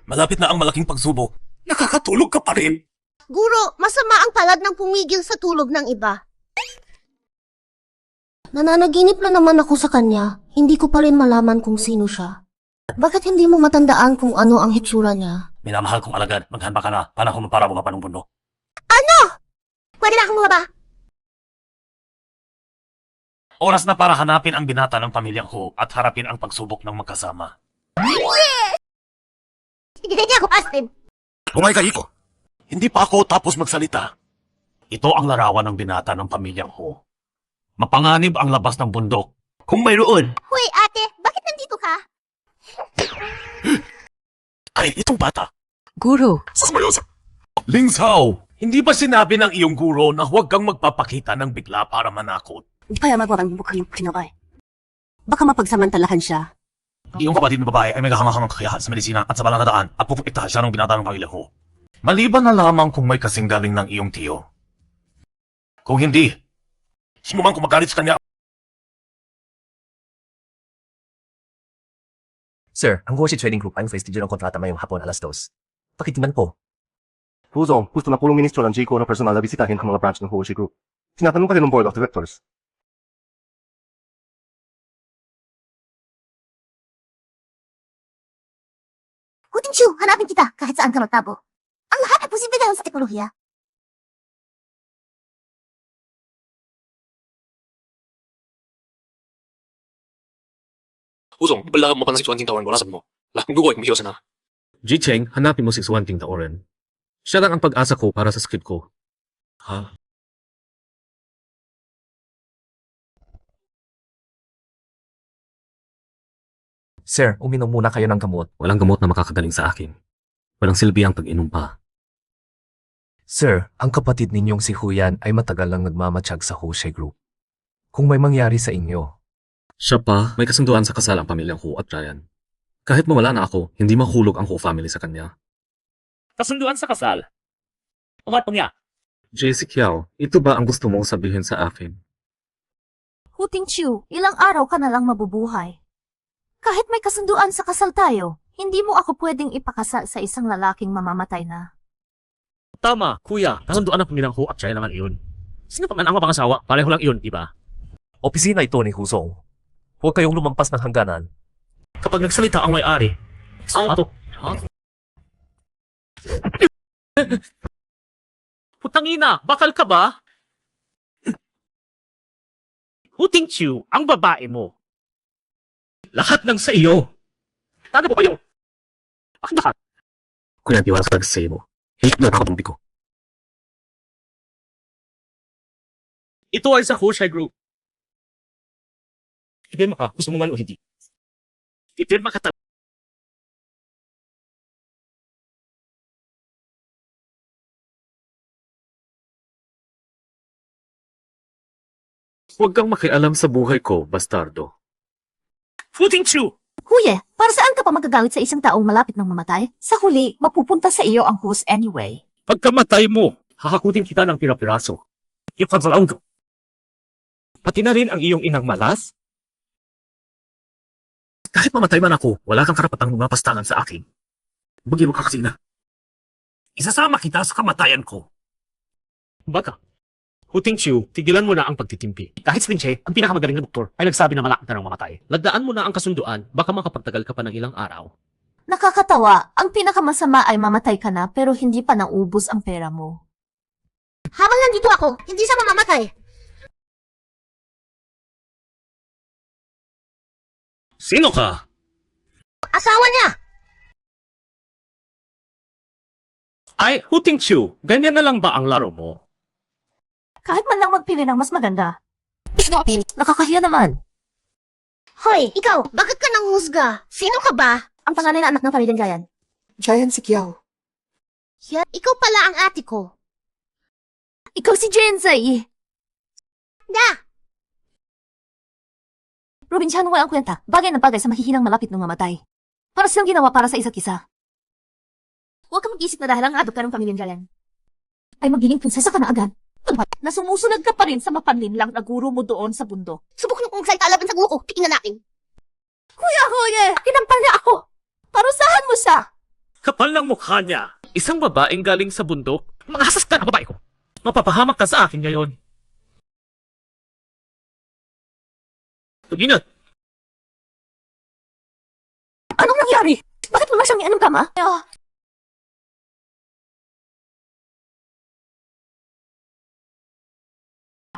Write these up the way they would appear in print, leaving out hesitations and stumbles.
Malapit na ang malaking pagsubok. Nakakatulog ka pa rin. Guro, masama ang palad ng pumigil sa tulog ng iba. Nananaginip na naman ako sa kanya. Hindi ko pa rin malaman kung sino siya. Bakit hindi mo matandaan kung ano ang hitsura niya? Minamahal kong alagad, maghanda ka na. Panahon mo para bumaba ng bundok. Ano? Pwede na akong bumaba. Oras na para hanapin ang binata ng pamilyang Ho at harapin ang pagsubok ng magkasama. Hindi niya ako Astrid. Bumay ka, Iko. Hindi pa ako tapos magsalita. Ito ang larawan ng binata ng pamilyang Ho. Mapanganib ang labas ng bundok. Kung mayroon. Hoy ate, bakit nandito ka? Ay, itong bata. Guro, Ling Zhao, hindi ba sinabi ng iyong guro na huwag kang magpapakita ng bigla para manakot? hindi kaya magwawang mukhang pinakay. Baka mapagsamantalahan siya. Iyong kapatid na babae ay may kahangahangang kakayahan sa medisina at sa balang na daan at pupuiktahan siya ng binata ng pamilya Ho. Maliban na lamang kung may kasing galing ng iyong tiyo. Kung hindi, sino man kumagalit sa kanya. Sir, ang Goshi Trading Group ay festival ng kontrata ngayong hapon alas 2. Pakitingnan po. Huzong, gusto na pulong ministro ng Jico na personal na bisitahin ang mga branch ng Hoshi Group. Tinatanong ka rin ng Board of Directors. Huting Chu, hanapin kita kahit saan ka magtabo. Ang lahat ay posible dahil sa teknolohiya. Huzong, ibala mo pa ng 61 taon, wala sa mo. Lahat ng dugo ay kumihiwas na. Ji-Cheng, hanapin mo si Swanting Taoren. Siya lang ang pag-asa ko para sa script ko. Ha? Sir, uminom muna kayo ng gamot. Walang gamot na makakagaling sa akin. Walang silbi ang pag-inom pa. Sir, ang kapatid ninyong si Huyan ay matagal lang nagmamatsyag sa Hoshi Group. Kung may mangyari sa inyo, Siya pa, may kasunduan sa kasal ang pamilyang Ho at Ryan. Kahit mawala na ako, hindi mahulog ang Ho family sa kanya. Kasunduan sa kasal. Umat niya. JC Kiao, ito ba ang gusto mong sabihin sa akin? Huting Chu, ilang araw ka na lang mabubuhay. Kahit may kasunduan sa kasal tayo, hindi mo ako pwedeng ipakasal sa isang lalaking mamamatay na. Tama, kuya. Kasunduan ng pamilyang Ho at siya naman iyon. Sino pa man ang mapangasawa, pareho lang iyon, di ba? opisina ito ni Huzong. Huwag kayong lumampas ng hangganan. Kapag nagsalita ang may-ari, ato. Putangina, bakal ka ba? Huting Chu, ang babae mo. Lahat ng sa iyo. Tanda mo kayo? Bakit lahat? Kuya, tiwala sa mo. Hate na nakatumbi ko. Ito ay sa Hoshi Group. Ipirma ka, gusto mo man o hindi. Ipirma ka talaga. Huwag kang makialam sa buhay ko, bastardo. Huting Chu! Huye, para saan ka pa magagalit sa isang taong malapit ng mamatay? Sa huli, mapupunta sa iyo ang host anyway. Pagkamatay mo, hahakutin kita ng pirapiraso. Ipagsalawag ko. Pati na rin ang iyong inang malas? Kahit mamatay man ako, wala kang karapatang lumapastangan sa akin. Bagi mo ka kasi na. Isasama kita sa kamatayan ko. Baka. Huting Chu, tigilan mo na ang pagtitimpi. Kahit si Pinche, ang pinakamagaling na doktor, ay nagsabi na malapit na ng mamatay. Lagdaan mo na ang kasunduan, baka makapagtagal ka pa ng ilang araw. Nakakatawa, ang pinakamasama ay mamatay ka na pero hindi pa naubos ang pera mo. Habang nandito ako, hindi siya mamamatay. Sino ka? Asawa niya! Ay, Huting Chu, ganyan na lang ba ang laro mo? Kahit man lang magpili ng mas maganda. Nakakahiya naman. Hoy, ikaw, bakit ka nang husga? Sino ka ba? Ang panganay na anak ng pamilyang Gayan. Giant si Kiao. Yan, ikaw pala ang ate ko. Ikaw si Jensei. Da! Probinsyano walang kwenta. Bagay na bagay sa mahihinang malapit ng mamatay. Para silang ginawa para sa isa't isa. Huwag kang mag-isip na dahil ang adop ka ng pamilyang Gayan ay magiging prinsesa ka na agad. Na sumusunod ka pa rin sa mapanlinlang na guro mo doon sa bundok. Subok niyo kung magsalita laban sa guro ko. Tingnan natin. Kuya, Huye! Kinampal niya ako! Parusahan mo siya! Kapal ng mukha niya. Isang babaeng galing sa bundok. Mga hasas ka na babae ko. Mapapahamak ka sa akin ngayon. Tuginat! Anong nangyari? Bakit wala siyang ianong kama?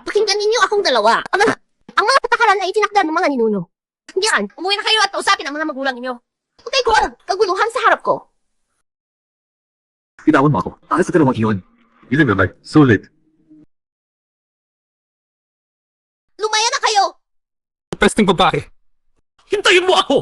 Pakinggan ninyo akong dalawa. Ang mga patakaran ay itinakda ng mga ninuno. Diyan, umuwi na kayo at usapin ang mga magulang ninyo. Okay ko ang kaguluhan sa harap ko. Bitawan mo ako. Alas sa dalawang iyon. Ilan na like, sulit. Lumaya na kayo! Presting babae. Hintayin mo ako!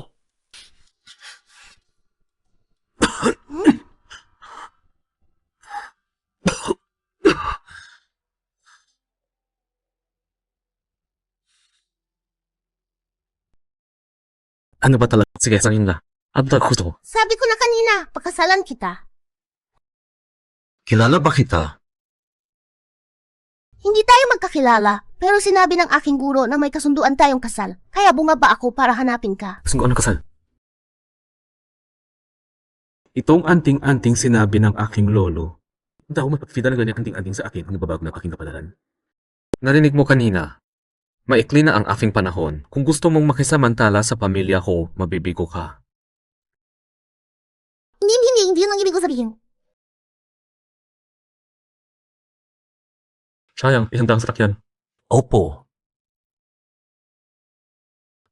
Ano ba talaga? Sige, sabihin na. Ano talaga gusto ko? Sabi ko na kanina, pagkasalan kita. Kilala ba kita? Hindi tayo magkakilala, pero sinabi ng aking guro na may kasunduan tayong kasal. Kaya bumaba ako para hanapin ka. Gusto ko ano kasal? Itong anting-anting sinabi ng aking lolo. Daw mapagfida na ganyan anting-anting sa akin ang nababago ng aking kapalaran. Narinig mo kanina. Maikli na ang aking panahon. Kung gusto mong makisamantala sa pamilya ko, mabibigo ka. Hindi yun ang ibig ko sabihin. Sayang, ihanda ang sakyan. Opo.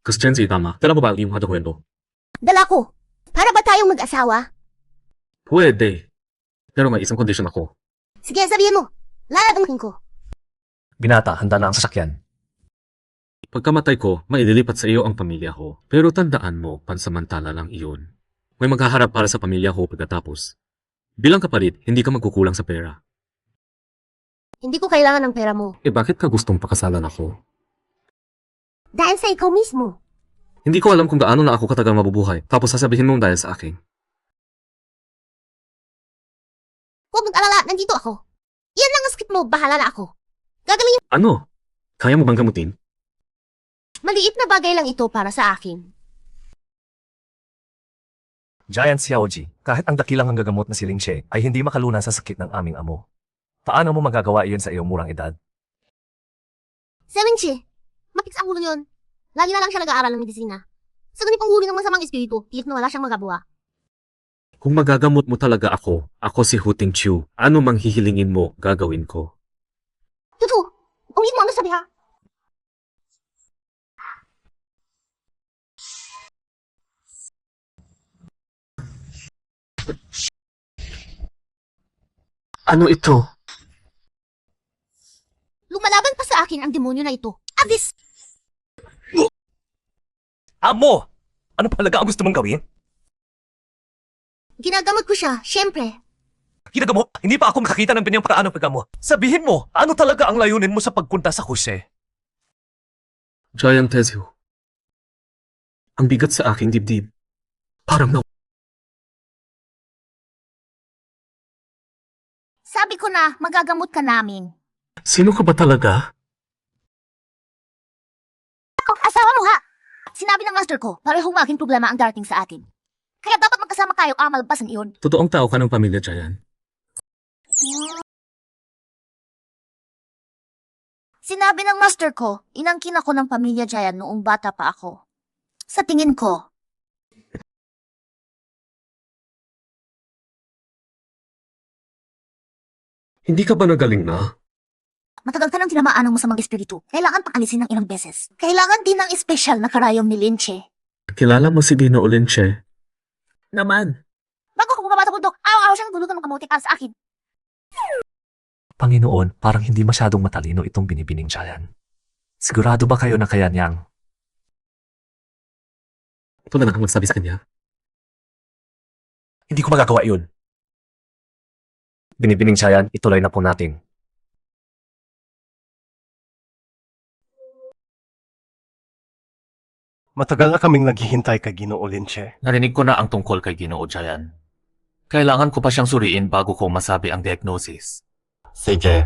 Kasi Chenzi, tama. Tala mo ba yung hada kwento? Dala ko. Para ba tayong mag-asawa? Pwede. Pero may isang condition ako. Sige, sabihin mo. Laladamuhin ko. Binata, handa na ang sasakyan. Pagkamatay ko, maililipat sa iyo ang pamilya ko. Pero tandaan mo, pansamantala lang iyon. May maghaharap para sa pamilya ko pagkatapos. Bilang kapalit, hindi ka magkukulang sa pera. Hindi ko kailangan ng pera mo. Eh bakit ka gustong pakasalan ako? Dahil sa ikaw mismo. Hindi ko alam kung gaano na ako katagal mabubuhay, tapos sasabihin mong dahil sa akin. Huwag mag-alala, nandito ako. Yan lang ang script mo, bahala na ako. Gagawin Ano? Kaya mo bang gamutin? maliit na bagay lang ito para sa akin. Giant Xiaoji, kahit ang dakilang hanggagamot na si Ling She ay hindi makalunan sa sakit ng aming amo. Paano mo magagawa iyon sa iyong murang edad? Sevenchi, mapix ang ulo yun. Lagi na lang siya nag-aaral ng medisina. Sa ganitong huli ng masamang espiritu, tiyak na wala siyang magabuwa. Kung magagamot mo talaga ako si Huting Chiu. Ano mang hihilingin mo, gagawin ko. Tutu, ulit mo ang nasabi ha. Ano ito? Lumalaban pa sa akin ang demonyo na ito. Agis! Amo! Ano palaga ang gusto mong gawin? Ginagamot ko siya, syempre. Ginagamo, hindi pa ako makakita ng pinyang paraan ng pagamo. Sabihin mo, ano talaga ang layunin mo sa pagpunta sa Jose? Giant Tezio. Ang bigat sa aking dibdib. Parang na... Sabi ko na, magagamot ka namin. Sino ka ba talaga? Asawa mo ha! Sinabi ng master ko, parehong maging problema ang darating sa atin. Kaya dapat magkasama kayo ang malbasan iyon. Totoong tao ka ng pamilya, Giant. Sinabi ng master ko, inangkin ako ng pamilya Jayan noong bata pa ako. Sa tingin ko, Hindi ka ba nagaling na? matagal ka nang tinamaan ng masamang espiritu. Kailangan pakalisin ng ilang beses. Kailangan din ng espesyal na karayom ni Linche. Kilala mo si Dino Olenche? Naman. Bago ako bumaba sa bundok, araw-araw siyang dulutan ng kamuti para sa akin. Panginoon, parang hindi masyadong matalino itong binibining Giant. Sigurado ba kayo na kaya niyang... Ito na lang ang magsabi sa kanya. Hindi ko magagawa yun. Binibining Giant, ituloy na po natin. Matagal na kaming naghihintay kay Ginoo Linche. Narinig ko na ang tungkol kay Ginoo Jayan. Kailangan ko pa siyang suriin bago ko masabi ang diagnosis. Sige.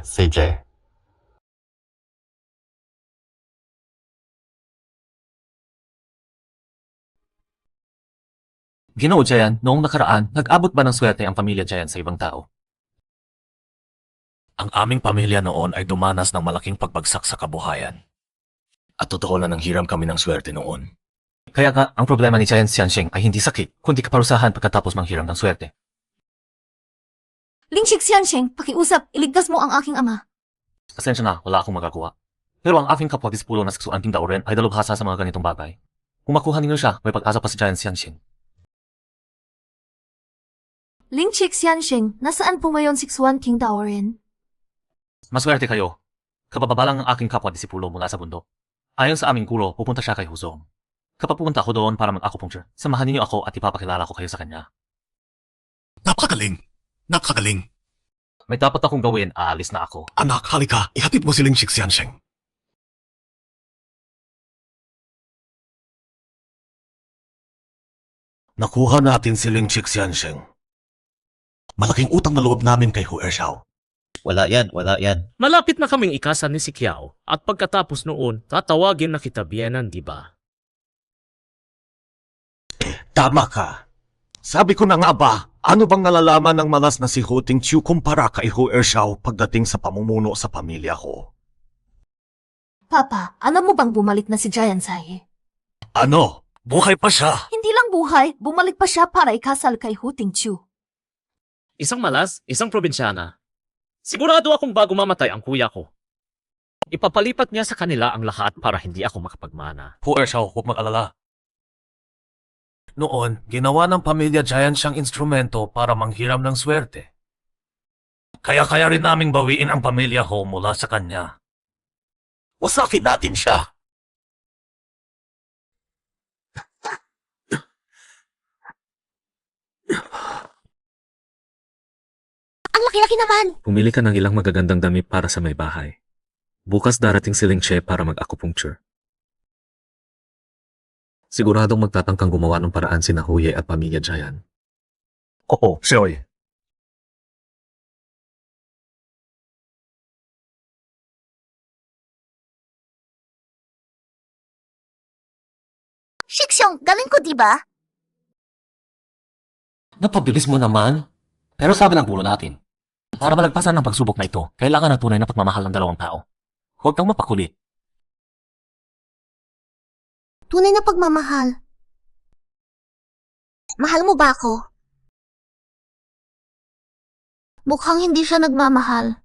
Ginoo Jayan, noong nakaraan, nag-abot ba ng swerte ang pamilya Jayan sa ibang tao? Ang aming pamilya noon ay dumanas ng malaking pagbagsak sa kabuhayan. At totoo na nang hiram kami ng swerte noon. Kaya nga, ang problema ni Jayan Xianxing ay hindi sakit, kundi kaparusahan pagkatapos manghiram ng swerte. Lingshik Xiansheng, pakiusap, iligtas mo ang aking ama. Pasensya na, wala akong magagawa. Pero ang aking kapwa disipulo na seksuan ting Daoren ay dalubhasa sa mga ganitong bagay. Kung makuha ninyo siya, may pag-asa pa si Jayan Xianxing. Lingshik Xiansheng, nasaan po ngayon si Xuan King Daoren? Maswerte kayo. Kababalang ang aking kapwa disipulo mula sa bundok. Ayon sa aming guro, pupunta siya kay Huzong. Kapag pupunta ako doon para mag-acupuncture, samahan ninyo ako at ipapakilala ko kayo sa kanya. Napakagaling. Napakagaling. May dapat akong gawin, aalis na ako. Anak, halika. Ihatid mo si Lingshik Xiansheng. Nakuha natin si Lingshik Xiansheng. Malaking utang na loob namin kay Hu Ershao. Wala yan. Malapit na kaming ikasan ni si Kiao at pagkatapos noon, tatawagin na kita biyenan, di ba? Tama ka. Sabi ko na nga ba, ano bang nalalaman ng malas na si Hu Tingqiu kumpara kay Hu Ershao pagdating sa pamumuno sa pamilya ko? Papa, alam mo bang bumalik na si Jayan Sai? Ano? Buhay pa siya? Hindi lang buhay, bumalik pa siya para ikasal kay Hu Tingqiu. Isang malas, isang probinsyana. Sigurado akong bago mamatay ang kuya ko. Ipapalipat niya sa kanila ang lahat para hindi ako makapagmana. Hu Ershao, huwag mag-alala. Noon, ginawa ng pamilya Giant siyang instrumento para manghiram ng swerte. Kaya rin naming bawiin ang pamilya Ho mula sa kanya. Wasakin natin siya. Ang laki-laki naman! Pumili ka ng ilang magagandang damit para sa may bahay. Bukas darating si Ling Che para mag-acupuncture. Siguradong magtatangkang gumawa ng paraan si Huye at pamilya Jayan. Oo, Sioy. Shiksyong, galing ko diba? Napabilis mo naman. Pero sabi ng gulo natin, para malagpasan ng pagsubok na ito, kailangan ng tunay na pagmamahal ng dalawang tao. Huwag kang mapakulit. Tunay na pagmamahal. Mahal mo ba ako? Mukhang hindi siya nagmamahal.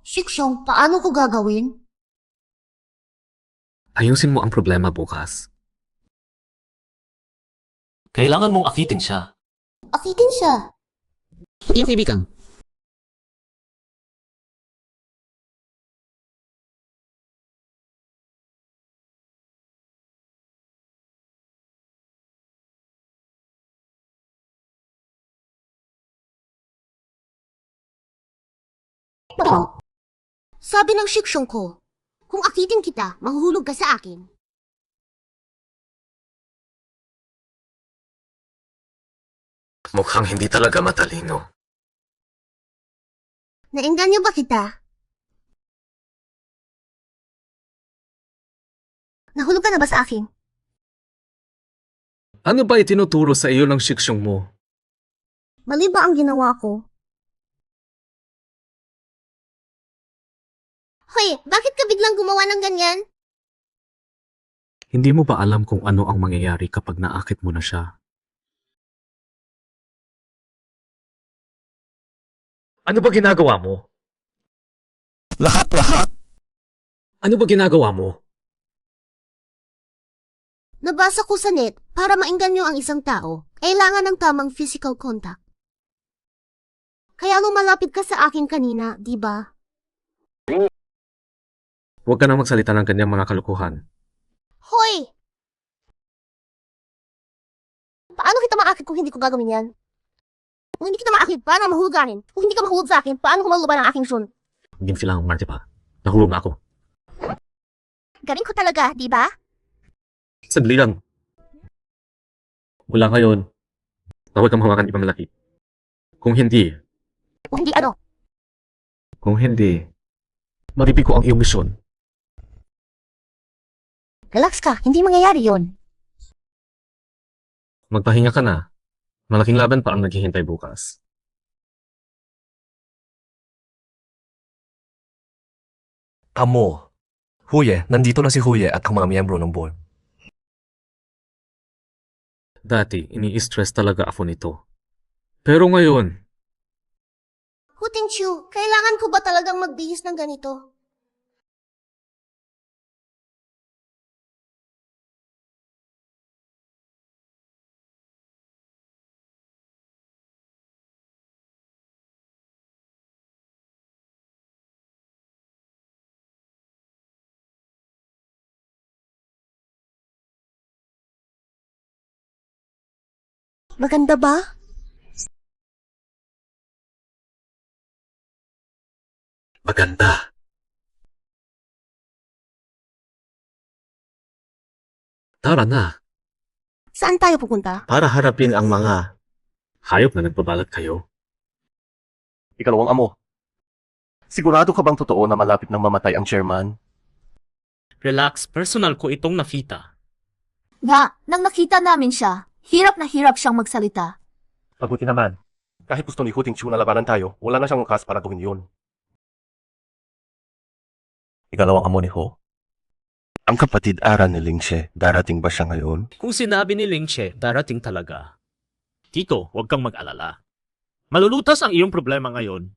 Shiksyong, paano ko gagawin? Ayusin mo ang problema bukas. Kailangan mong akitin siya. Akitin siya. Yung kaibigan. Sabi ng shiksyong ko, kung akitin kita, mahuhulog ka sa akin. Mukhang hindi talaga matalino. Naengganyo ba kita? Nahulog ka na ba sa akin? Ano ba itinuturo sa iyo ng shiksyong mo? Mali ba ang ginawa ko? Hoy, bakit ka biglang gumawa ng ganyan? Hindi mo ba alam kung ano ang mangyayari kapag naakit mo na siya? Ano ba ginagawa mo? Lahat. Ano ba ginagawa mo? Nabasa ko sa net, para maengganyo ang isang tao, kailangan ng tamang physical contact. Kaya lumalapit ka sa akin kanina, di ba? Huwag ka nang magsalita ng kanyang mga kalukuhan. Hoy! Paano kita maakit kung hindi ko gagawin yan? Kung hindi kita maakit, paano mahulog ka akin? Kung hindi ka mahulog sa akin, paano kumaluba ng aking sun? Hindi mo silang umarte pa. Nahulog na ako. Galing ko talaga, di ba? Sagli lang. Mula ngayon, huwag kang hawakan ibang malaki. Kung hindi, Kung hindi ano? kung hindi, Maripi ko ang iyong misyon. Relax ka, hindi mangyayari yon. Magpahinga ka na. Malaking laban pa ang naghihintay bukas. Amo. Huye, nandito na si Huye at ang mga miyembro ng board. Dati, ini-stress talaga ako nito. Pero ngayon, Huting Chu, kailangan ko ba talagang magbihis ng ganito? Maganda ba? maganda. Tara na, Saan tayo pupunta? para harapin ang mga hayop na nagbabalat kayo. Ikalawang amo. Sigurado ka bang totoo na malapit nang mamatay ang chairman? Relax, personal ko itong nakita. Nga, nang nakita namin siya, hirap na hirap siyang magsalita. Mabuti naman. Kahit gusto ni Huting Chu na labanan tayo, wala na siyang ukas para gawin yun. Ikalawang amo ni Ho. Ang kapatid Ara ni Lingche, darating ba siya ngayon? Kung sinabi ni Ling Che, darating talaga. Tito, huwag kang mag-alala. Malulutas ang iyong problema ngayon.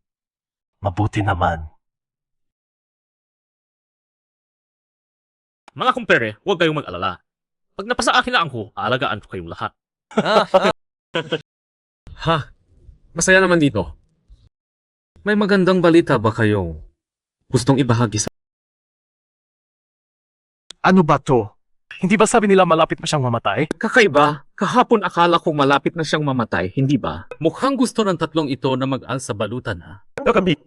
Mabuti naman. Mga kumpere, huwag kayong mag-alala. Pag napasa akin na ang ho, aalagaan ko kayong lahat. Ha? Masaya naman dito. May magandang balita ba kayong gustong ibahagi sa... Ano ba to? Hindi ba sabi nila malapit na siyang mamatay? Kakaiba, kahapon akala kong malapit na siyang mamatay, hindi ba? Mukhang gusto ng tatlong ito na mag-al sa balutan, ha? Kami.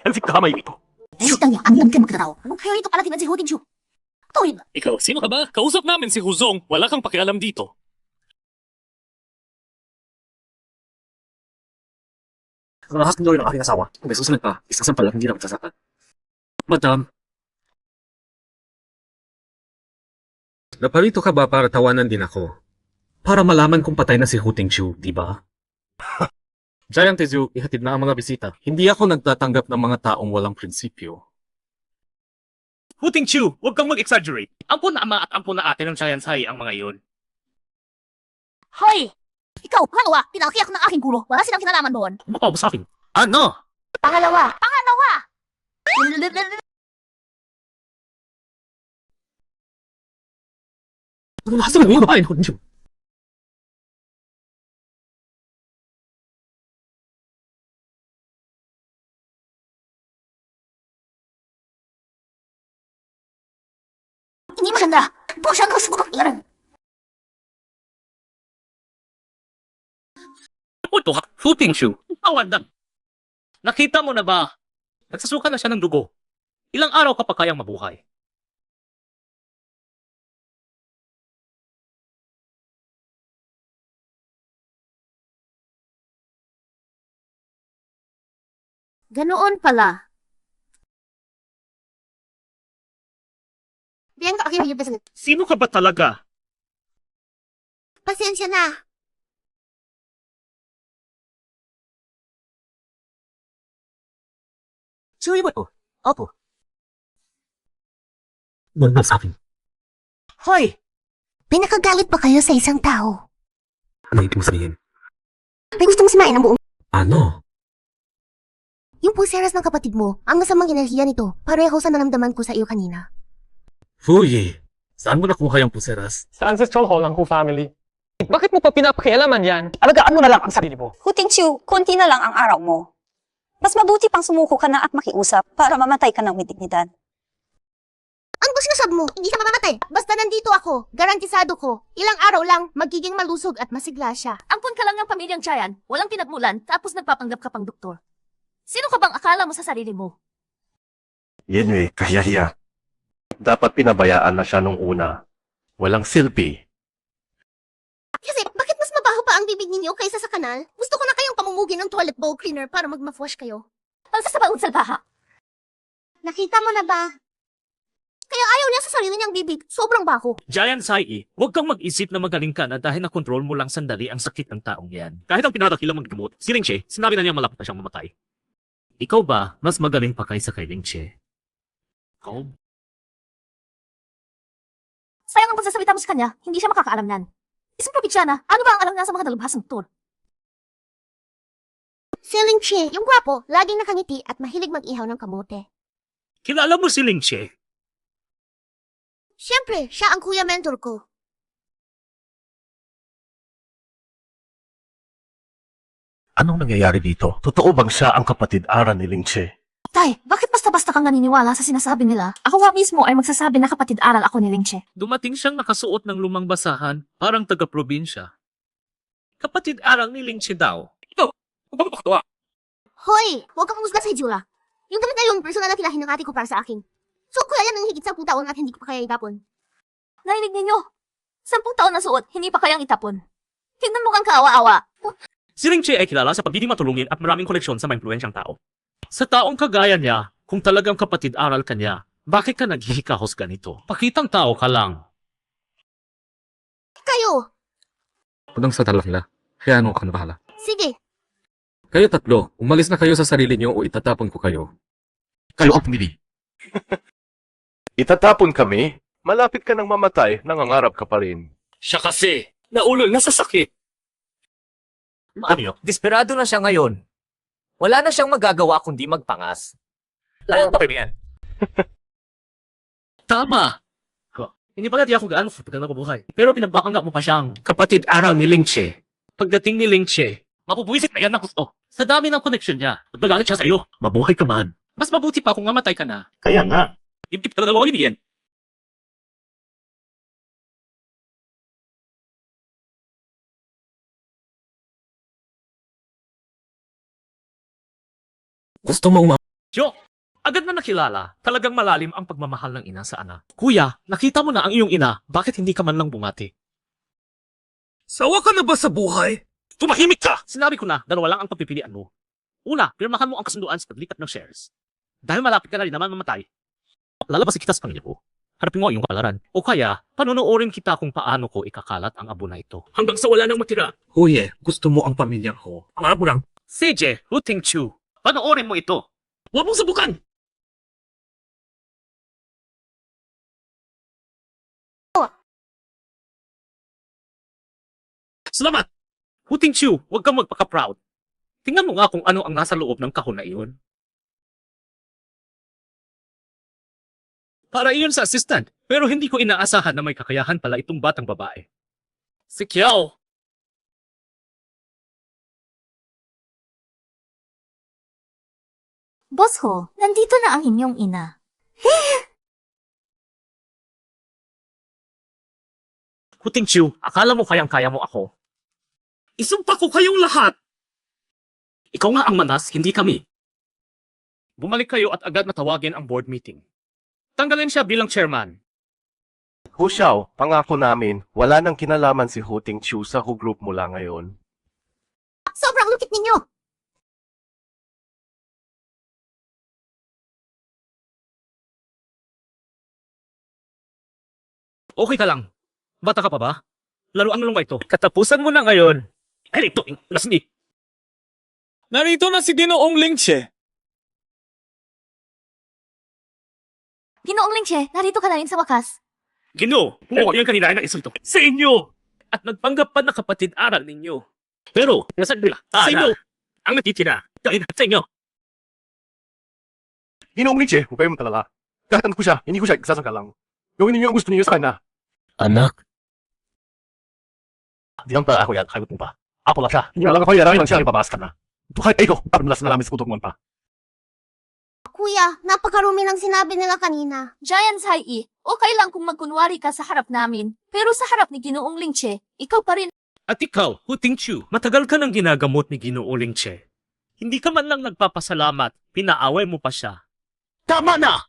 Elsik kamay ito. Shoot lang niya, ang lamkan magkatao. Anong kaya ito palatingan si Huting Chu? Tuwid ba? Ikaw, sino ka ba? Kausap namin si Huzong. Wala kang pakialam dito. Nakahas ng ng aking asawa. Kung may susunod pa, isang sampal hindi na magsasakat. Madam, naparito ka ba para tawanan din ako? Para malaman kung patay na si Huting Chu, di ba? Giant Tezu, ihatid na ang mga bisita. Hindi ako nagtatanggap ng mga taong walang prinsipyo. Huting Chu, huwag kang mag-exaggerate. Ampun na ama at ampun na ate ng Giant Sai ang mga iyon. Hoy! Ikaw, pangalawa, pinakiyak ng aking gulo. Wala silang kinalaman doon. Mukha mo sa akin. Ano? Pangalawa! Pangalawa! Ano lahat ng mga babae ng Huting Chu? Hindi maganda. Bukas ang gusto ko lang. Ito ha, Huting Chu. Tawad na. Nakita mo na ba? Nagsasuka na siya ng dugo. Ilang araw ka pa kayang mabuhay? Ganoon pala. Bianca, okay, yung pasensya. Sino ka ba talaga? Pasensya na. Sino ba ito? Opo. Wala sa akin. Hoy! Pinakagalit ba kayo sa isang tao? Ano ito mo sabihin? May gustong simain ang buong... Ano? Yung pulseras ng kapatid mo, ang masamang enerhiya nito, pareho sa naramdaman ko sa iyo kanina. Fuyi, saan mo nakuha yung pulseras? Sa ancestral hall ng Hu family. Bakit mo pa pinapakialaman yan? Alagaan mo na lang ang sarili mo. Huting Chu, konti na lang ang araw mo. Mas mabuti pang sumuko ka na at makiusap para mamatay ka ng may dignidad. Ano ba sinasabi mo? Hindi siya mamamatay. Basta nandito ako, garantisado ko. Ilang araw lang, magiging malusog at masigla siya. Ampun ka lang ng pamilyang Giant, walang pinagmulan, tapos nagpapanggap ka pang doktor. Sino ka bang akala mo sa sarili mo? Yenwei, kahiyahiya. Dapat pinabayaan na siya nung una. Walang silbi. Kasi, bakit mas mabaho pa ang bibig ninyo kaysa sa kanal? Gusto ko na kayong pamumugin ng toilet bowl cleaner para mag-mouthwash kayo. Pagsasabaon salbaha. Nakita mo na ba? Kaya ayaw niya sa sarili niyang bibig. Sobrang bako. Giant Sai, huwag kang mag-isip na magaling ka na dahil nakontrol mo lang sandali ang sakit ng taong yan. Kahit ang pinatakilang maggamot, si Ling Che, sinabi na niya malapit na siyang mamatay. Ikaw ba, mas magaling pa kaysa kay Ling Che? Ikaw? Sayang ang pagsasalita mo sa kanya, hindi siya makakaalam nan. Isang probinsyana, ano ba ang alam niya sa mga dalubhasang tol? Si Ling Che, yung gwapo, laging nakangiti at mahilig mag-ihaw ng kamote. Kilala mo si Ling Che? Siyempre, siya ang kuya mentor ko. Anong nangyayari dito? Totoo bang siya ang kapatid Ara ni Ling Che? Tay, bakit basta-basta kang naniniwala sa sinasabi nila? Ako nga mismo ay magsasabi na kapatid aral ako ni Ling Che. Dumating siyang nakasuot ng lumang basahan, parang taga-probinsya. Kapatid arang ni Ling Che daw. Ito, huwag mo pakatawa. Hoy, huwag kang musga sa hitsura. Yung damit na yung personal na tilahin ng ate ko para sa akin. So, kuya yan ng higit 10 taon at hindi ko pa kaya itapon. Narinig ninyo? 10 taon na suot, hindi pa kayang itapon. Tingnan mo kang kaawa-awa. Si Ling Che ay kilala sa pagiging matulungin at maraming koneksyon sa maimpluwensyang tao. Sa taong kagaya niya, kung talagang kapatid aral ka niya, bakit ka naghihikahos ganito? Pakitang tao ka lang. Kayo! Unang sa talak nila. Kaya ano ka na bahala. Sige. Kayo tatlo, umalis na kayo sa sarili niyo o itatapon ko kayo. Kayo ang pumili. Itatapon kami? Malapit ka nang mamatay, nangangarap ka pa rin. Siya kasi, naulol na sa sakit. Ano yun? Desperado na siya ngayon. Wala na siyang magagawa kundi magpangas. Lalo pa yan. Tama! Hindi pala di ako gaano sa pagkakang buhay. Pero pinagbakanga mo pa siyang kapatid aral ni Ling Che. Pagdating ni Ling Che, mapupuwisit na yan ng gusto. Sa dami ng connection niya, at magalit siya sa'yo. Mabuhay ka man. Mas mabuti pa kung mamatay ka na. Kaya nga. Dibdib ka na dalawang yan. Gusto mo Yo! Agad na nakilala, talagang malalim ang pagmamahal ng ina sa anak. Kuya, nakita mo na ang iyong ina, bakit hindi ka man lang bumati? Sawa ka na ba sa buhay? Tumahimik ka! Sinabi ko na, dalawa lang ang pagpipilian mo. Una, pirmahan mo ang kasunduan sa paglipat ng shares. Dahil malapit ka na rin naman mamatay, lalabas kita sa pamilya ko. Harapin mo ang iyong kapalaran. O kaya, panonoorin kita kung paano ko ikakalat ang abo na ito. Hanggang sa wala nang matira. Huye, gusto mo ang pamilya ko. Ang abo lang. CJ, Huting Chu, panoorin mo ito. Huwag mong subukan! Salamat! Huting Chu, huwag kang magpaka-proud. Tingnan mo nga kung ano ang nasa loob ng kahon na iyon. Para iyon sa assistant, pero hindi ko inaasahan na may kakayahan pala itong batang babae. Si Kiao! Boss ko, nandito na ang inyong ina. Huting Chu, akala mo kayang-kaya mo ako. Isumpa ko kayong lahat! Ikaw nga ang manas, hindi kami. Bumalik kayo at agad natawagin ang board meeting. Tanggalin siya bilang chairman. Hu Xiao, pangako namin, wala nang kinalaman si Huting Chu sa Hu Group mula ngayon. Sobrang lupit ninyo! Okay ka lang. Bata ka pa ba? Laruan mo lang ba ito? Katapusan mo na ngayon. Ay, ito, lasni. Narito na si Ginoong Ling Che. Ginoong Ling Che, narito ka na rin sa wakas. Gino, kumuha yung kanina ay naisulto. Sa inyo! At nagpanggap pa na kapatid aral ninyo. Pero, nasaan nila? Sa inyo! Ang natitira, dahil sa inyo. Ginoong Ling Che, huwag kayong matalala. Kahit ano ko siya, hindi ko siya isasangkalang. Gawin ninyo ang gusto niyo sa kanya. Anak. Di lang pa ako yan, kagot mo pa. Apo lang siya. Hindi lang ako yan, lang siya, ipabas ka na. Ito kahit ikaw, parang nalas na namin sa kutok mo pa. Kuya, napakarumi ng sinabi nila kanina. Giant Sai, okay lang kung magkunwari ka sa harap namin. Pero sa harap ni Ginoong Ling Che, ikaw pa rin. At ikaw, Huting Chu, matagal ka nang ginagamot ni Ginoo Ling Che. Hindi ka man lang nagpapasalamat, pinaaway mo pa siya. Tama na!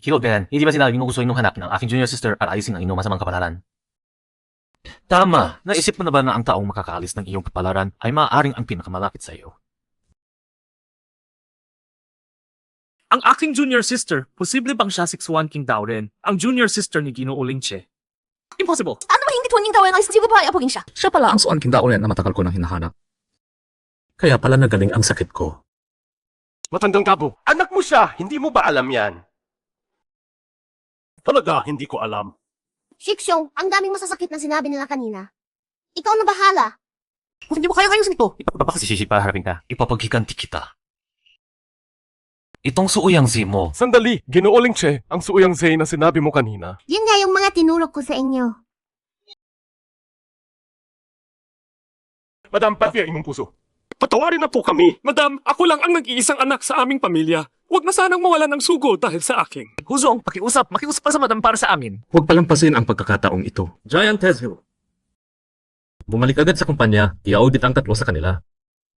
Kilo Ben, hindi ba sinabi mo gusto inyong hanapin ang aking junior sister at ayusin ang inyong masamang kapalaran? Tama, naisip mo na ba na ang taong makakaalis ng iyong kapalaran ay maaaring ang pinakamalapit sa iyo? Ang aking junior sister, posible bang siya 6'1" King daw rin? Ang junior sister ni Ginoo Lingche. Impossible. Ano mahingit huning tawag ang isang pa apogin siya? Siya pala ang suan kindao na matagal ko nang hinahanap. Kaya pala nagaling ang sakit ko. Matandang kabo, anak mo siya, hindi mo ba alam yan? Talaga, hindi ko alam. Shiksyong, ang daming masasakit na sinabi nila kanina. Ikaw na bahala. Kung hindi mo kaya ayusin ito. Ipapakasisisi para harapin ka. Ipapaghiganti kita. Itong suuyang si mo. Sandali, Ginooling Che, ang suuyang Zay na sinabi mo kanina. Yun nga yung mga tinurok ko sa inyo. Madam, pati ang imong puso. Patawarin na po kami. Madam, ako lang ang nag-iisang anak sa aming pamilya. Huwag na sanang mawala ng sugo dahil sa akin. Huzong, makiusap pa sa madam para sa amin. Huwag palampasin ang pagkakataong ito. Giant Tezhill. Bumalik agad sa kumpanya, i-audit ang tatlo sa kanila.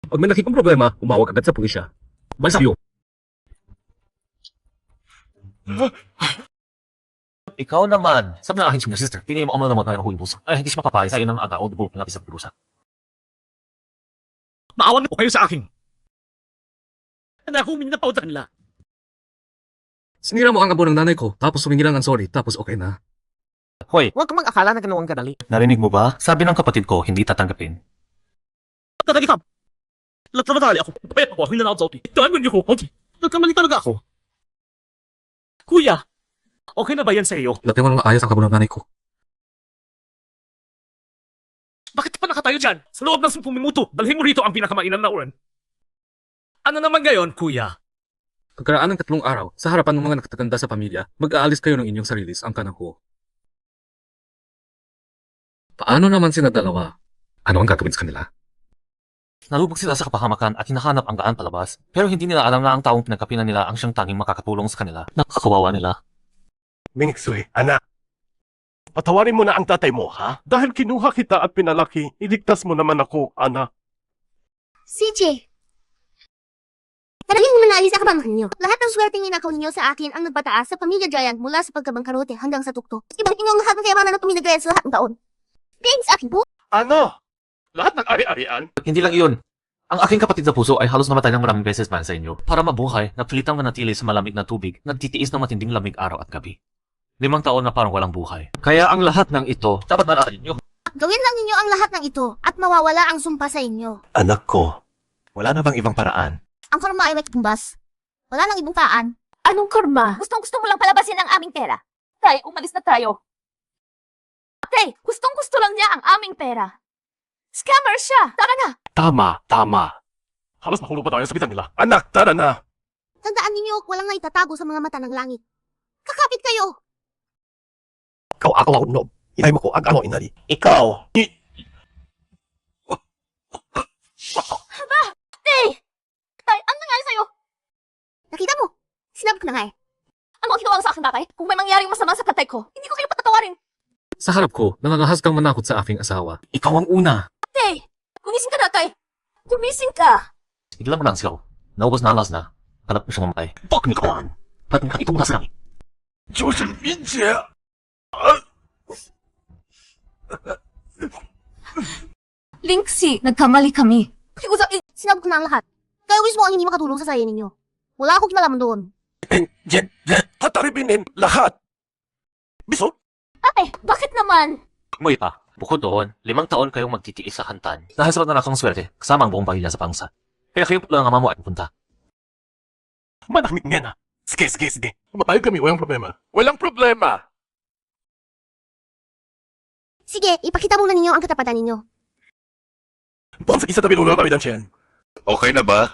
Pag may nakikong problema, umawag agad sa pulisya. Balsabyo. Ikaw naman. Sabi ng aking senior sister, pinili mo naman tayo ng huling puso. Ay, hindi siya makapay. Sa'yo ng aga o dubo ng lapis sa purusa. Maawan po kayo sa akin. Hindi ako humingi na paud sa kanila. Sinira mo ang abo ng nanay ko, tapos humingi lang ang sorry, tapos okay na. Hoy, Huwag kang mag-akala na ganoon kadali. narinig mo ba? Sabi ng kapatid ko, hindi tatanggapin. Tatagi ka. Nagtrabatali ako. Papayat ako. Hindi na ako sa uti. Dahil mo niyo ko. Nagkamali talaga ako. Kuya, okay na ba yan sa iyo? Dati mo nang maayos ang abo ng nanay ko. Bakit pa nakatayo dyan? Sa loob ng 10 minuto, dalhin mo rito ang pinakamainam na uran. Ano naman ngayon, kuya? Pagkaraan ng 3 araw, sa harapan ng mga nagtatanda sa pamilya, mag-aalis kayo ng inyong sarilis ang kanang ko. Paano naman sina dalawa? Ano ang gagawin sa kanila? Nalubog sila sa kapahamakan at hinahanap ang daan palabas. Pero hindi nila alam na ang taong pinagkapinan nila ang siyang tanging makakatulong sa kanila. Nakakawawa nila. Mingsoy, anak. Patawarin mo na ang tatay mo, ha? Dahil kinuha kita at pinalaki, iligtas mo naman ako, anak. CJ! Talagang manayos ang kabanghan ninyo. Lahat ng swerte ninakaw ninyo sa akin ang nagpataas sa pamilya Giant mula sa pagkabangkarote hanggang sa tukto. Ibang inyong lahat ng kayamanan na tuminagaya sa lahat ng taon. Thanks, aking po! Ano? Lahat ng ari-arian? Hindi lang iyon. Ang aking kapatid sa puso ay halos namatay ng maraming beses man sa inyo. Para mabuhay, napilitang manatili sa malamig na tubig, nagtitiis ng matinding lamig araw at gabi. 5 taon na parang walang buhay. Kaya ang lahat ng ito, dapat maraan ninyo. Gawin lang ninyo ang lahat ng ito at mawawala ang sumpa sa inyo. Anak ko, wala na bang ibang paraan? Ang karma ay may tumbas. Wala nang ibang taan. Anong karma? Gustong-gusto mo lang palabasin ang aming pera. Tay, umalis na tayo. Tay, gustong-gusto lang niya ang aming pera. Scammer siya! Tara na! Tama. Halos mahulog pa tayo sa bitan nila. Anak, tara na. Tandaan ninyo, walang naitatago sa mga mata ng langit. Kakapit kayo! Ikaw ako ako no. Inay mo ko ang ano inali. Ikaw. Tay! Tay, ano nangyari sa'yo? Nakita mo? Sinabi ko na nga eh. Ano ang ginawa sa akin, tatay? Kung may mangyaring masama sa tatay ko, hindi ko kayo patatawarin. Sa harap ko, nangangahas kang manakot sa aking asawa. Ikaw ang una. Tay! Gumising ka na, tay! Gumising ka! Bigla mo lang sigaw. Naubos na ang lakas na. Hanap mo siyang mamatay. Fuck me, come on. Ba't ka itong nasa langit? Joseph Minche. Linksy, nagkamali kami. Sinabi ko na ang lahat. Kayo mismo ang hindi makatulong sa saya ninyo. Wala akong kinalaman doon. Jet, hataripinin lahat. Bisot? Ay, bakit naman? Umuwi pa. Bukod doon, 5 taon kayong magtitiis sa kantan. Dahil sa pananakang swerte, kasama ang buong pamilya sa pangsa. Kaya kayo lang ang ama mo ay pupunta. Manakmit nga na. Sige. Mapayag kami, walang problema. Walang problema. Sige, ipakita muna ninyo ang katapatan ninyo. Bang sa isa tabi ulo kami ng siyan. Okay na ba?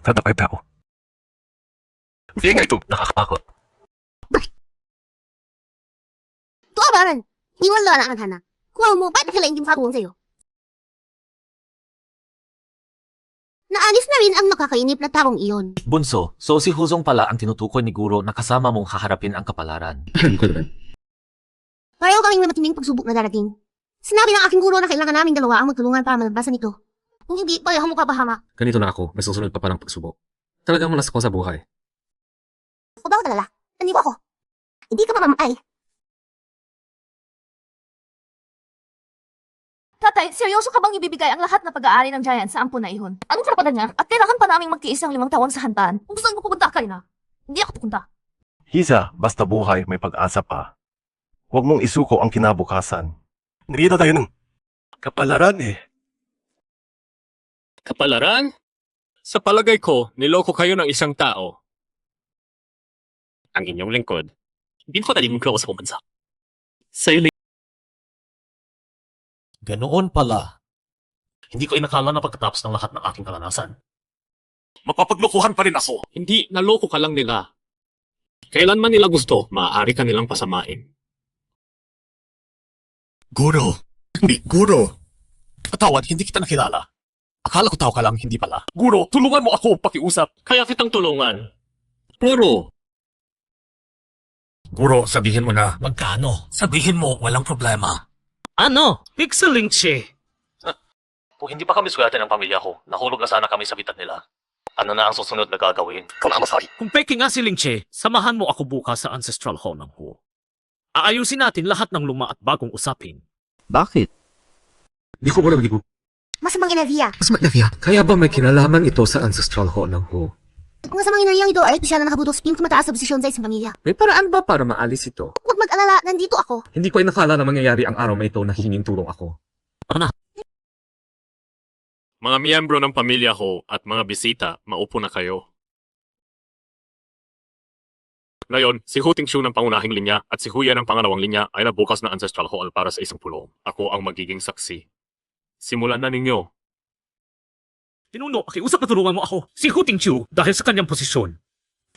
Tatapay pa ako. Sige nga ito. Nakakapakot. Tuwa ba rin? Iwan lang ang aghana. Kuha mo, ba't kailangan yung fakong sa'yo? Naalis na rin ang nakakainip na taong iyon. Bunso, so si Huzong pala ang tinutukoy ni Guro na kasama mong haharapin ang kapalaran. Pareho kaming may matinding pagsubok na darating. Sinabi ng aking guro na kailangan namin dalawa ang magtulungan para malagpasan ito. Kung hindi, pareho mo kapahama. Ganito na ako, may susunod pa palang pagsubok. Talagang malas ako sa buhay. O bakit alala? Nandito ako. Hindi ka pa mamatay. Tatay, seryoso ka bang ibibigay ang lahat na pag-aari ng Giant sa ampun na ihon? Anong karapatan niya? At kailangan pa naming magtiis ng 5 taon sa handaan. Kung gusto mo pupunta ka na. Hindi ako pupunta. Hisa, basta buhay, may pag-asa pa. Huwag mong isuko ang kinabukasan. Narito tayo ng kapalaran eh. Kapalaran? Sa palagay ko, niloko kayo ng isang tao. Ang inyong lingkod. Hindi ko nalilingkod sa pumansa. Sa'yo Ganoon pala. Hindi ko inakala na pagkatapos ng lahat ng aking karanasan, mapapaglukuhan pa rin ako. Hindi, naloko ka lang nila. Kailan man nila gusto, maaari ka nilang pasamain. Guro. Hindi, Guro. Patawad, hindi kita nakilala. Akala ko tao ka lang, hindi pala. Guro, tulungan mo ako pakiusap. Kaya kitang tulungan. Pero, Guro, sabihin mo na. Magkano? Sabihin mo, walang problema. Ano? Pixel Lingche. Kung hindi pa kami swerte ng pamilya ko, nahulog na sana kami sa bitat nila. Ano na ang susunod na gagawin? Kamamasari. Kung peke nga si Lingche, samahan mo ako bukas sa Ancestral Hall ng Hu. Aayusin natin lahat ng luma at bagong usapin. Bakit? Di ko alam, di ko. Masamang enerhiya. Mas malaki. Kaya ba may kinalaman ito sa Ancestral Hall ng Ho? Ang masamang enerhiyang ito ay siya na nakabuto sa pinakamataas na posisyon sa isang pamilya. May paraan ba para maalis ito? Huwag mag-alala, nandito ako. Hindi ko inakala na mangyayari ang araw na ito na hihinging tulong ako. mga miyembro ng pamilya ko at mga bisita, maupo na kayo. Ngayon, si Hu Tingshu ng pangunahing linya at si Huya ng pangalawang linya ay nabukas na Ancestral Hall para sa isang pulong. Ako ang magiging saksi. Simulan na ninyo. Pinuno, pakiusap na tulungan mo ako. Si Hu Tingqiu dahil sa kanyang posisyon.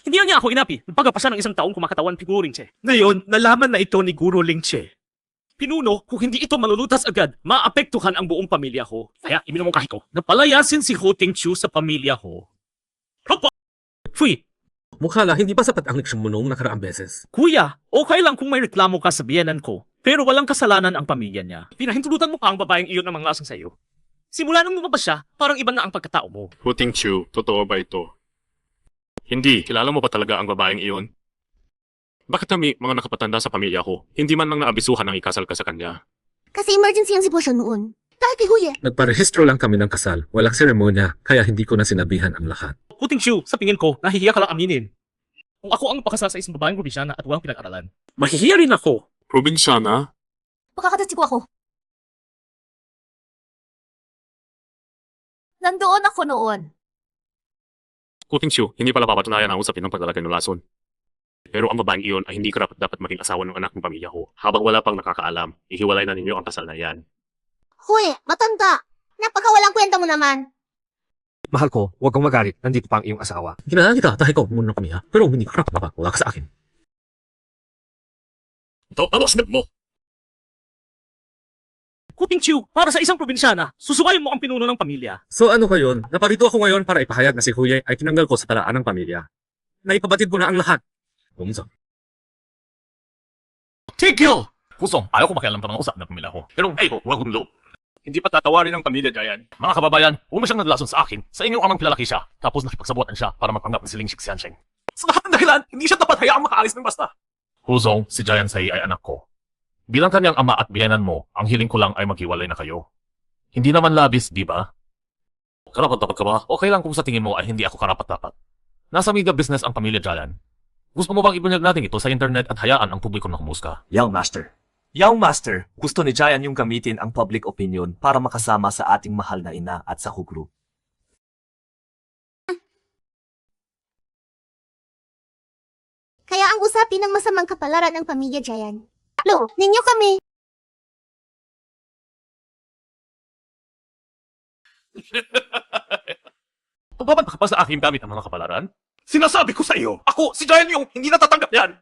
Hindi niya ako inapi. Nagpagapa siya ng 1 taong kumakatawan kay Guro Lingche. Ngayon, nalaman na ito ni Guro Lingche. Pinuno, kung hindi ito malulutas agad, maapektuhan ang buong pamilya ko. Kaya, iminom mo kahit ko. Napalayasin si Hu Tingqiu sa pamilya ko. Hapa! Fui! Mukha na, hindi ba sapat ang leksyon mo noong nakaraang beses? Kuya, okay lang kung may reklamo ka sa biyenan ko. Pero walang kasalanan ang pamilya niya. Pinahintulutan mo pa ang babaeng iyon ng mga lasang sa iyo. Simula nung lumabas siya, parang iba na ang pagkatao mo. Hu Tingqiu, totoo ba ito? Hindi, kilala mo ba talaga ang babaeng iyon? Bakit kami, mga nakapatanda sa pamilya ko, hindi man lang naabisuhan ng ikasal ka sa kanya? Kasi emergency ang sitwasyon noon. Dahil kay Huye. Nagparehistro lang kami ng kasal, walang seremonya, kaya hindi ko na sinabihan ang lahat. Hu Tingqiu, sa tingin ko, nahihiya ka lang aminin. Kung ako ang pakasal sa isang babaeng probinsyana at walang pinag-aralan, mahihiya rin ako. Probinsyana? Makakatestigo ako. Nandoon ako noon. Hu Tingqiu, hindi pala papatunayan ang usapin ng paglalagay ng lason. Pero ang babaeng iyon ay hindi karapat dapat maging asawa ng anak ng pamilya ko. Habang wala pang nakakaalam, ihiwalay na ninyo ang kasal na yan. Huye, matanda. Napakawalang kwenta mo naman. Mahal ko, huwag kang magalit. Nandito pa ang iyong asawa. Ginaan kita dahil ikaw muna kami ha, pero hindi ka karapat wala ka sa akin. Ito, ano sinag mo? Hu Tingqiu, para sa isang probinsyana, susukayin mo ang pinuno ng pamilya. So ano kayon? Naparito ako ngayon para ipahayag na si Huye ay tinanggal ko sa talaan ng pamilya. Naipabatid ko na ang lahat. Bumsa. Tigil! Kusong, ayaw ko makialam pa ng usap ng pamilya ko. Pero ay ko, huwag kong loob. Hindi pa tatawarin ng pamilya Giant. Mga kababayan, uma siyang naglason sa akin. Sa inyong amang pinalaki siya. Tapos nakipagsabuatan siya para magpanggap ng siling Xiansheng. Sa lahat ng dahilan, hindi siya dapat hayaang makaalis ng basta. Huzong, si Giant Sai ay anak ko. Bilang kanyang ama at biyanan mo, ang hiling ko lang ay maghiwalay na kayo. Hindi naman labis, di ba? Karapat-dapat ka ba? Okay lang kung sa tingin mo ay hindi ako karapat-dapat. Nasa media business ang pamilya Giant. Gusto mo bang ibunyag natin ito sa internet at hayaan ang publiko na humusga? Young Master. Young Master, gusto ni Giant yung gamitin ang public opinion para makasama sa ating mahal na ina at sa Hu Group. Kaya ang usapin ng masamang kapalaran ng pamilya Giant. Lo, ninyo kami. Pagbaban ka pa sa aking gamit ang mga kapalaran? Sinasabi ko sa iyo, ako, si Giant yung hindi natatanggap yan!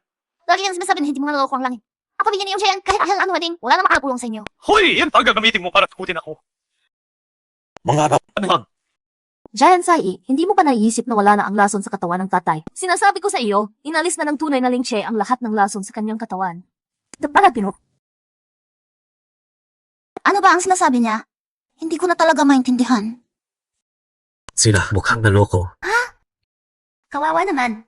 Lagi nang sinasabi na hindi mo naloko ang langit. Ang pamilya niyo Giant, kahit ahal ano din, wala na makakapulong sa inyo. Hoy! Yan ang gagamitin mo para takutin ako. Mga kapalaran. Giant Sai, hindi mo pa naiisip na wala na ang lason sa katawan ng tatay. Sinasabi ko sa iyo, inalis na ng tunay na Lingche ang lahat ng lason sa kanyang katawan. Dapat Pino. Ano ba ang sinasabi niya? Hindi ko na talaga maintindihan. Sila, mukhang naloko. Kawawa naman.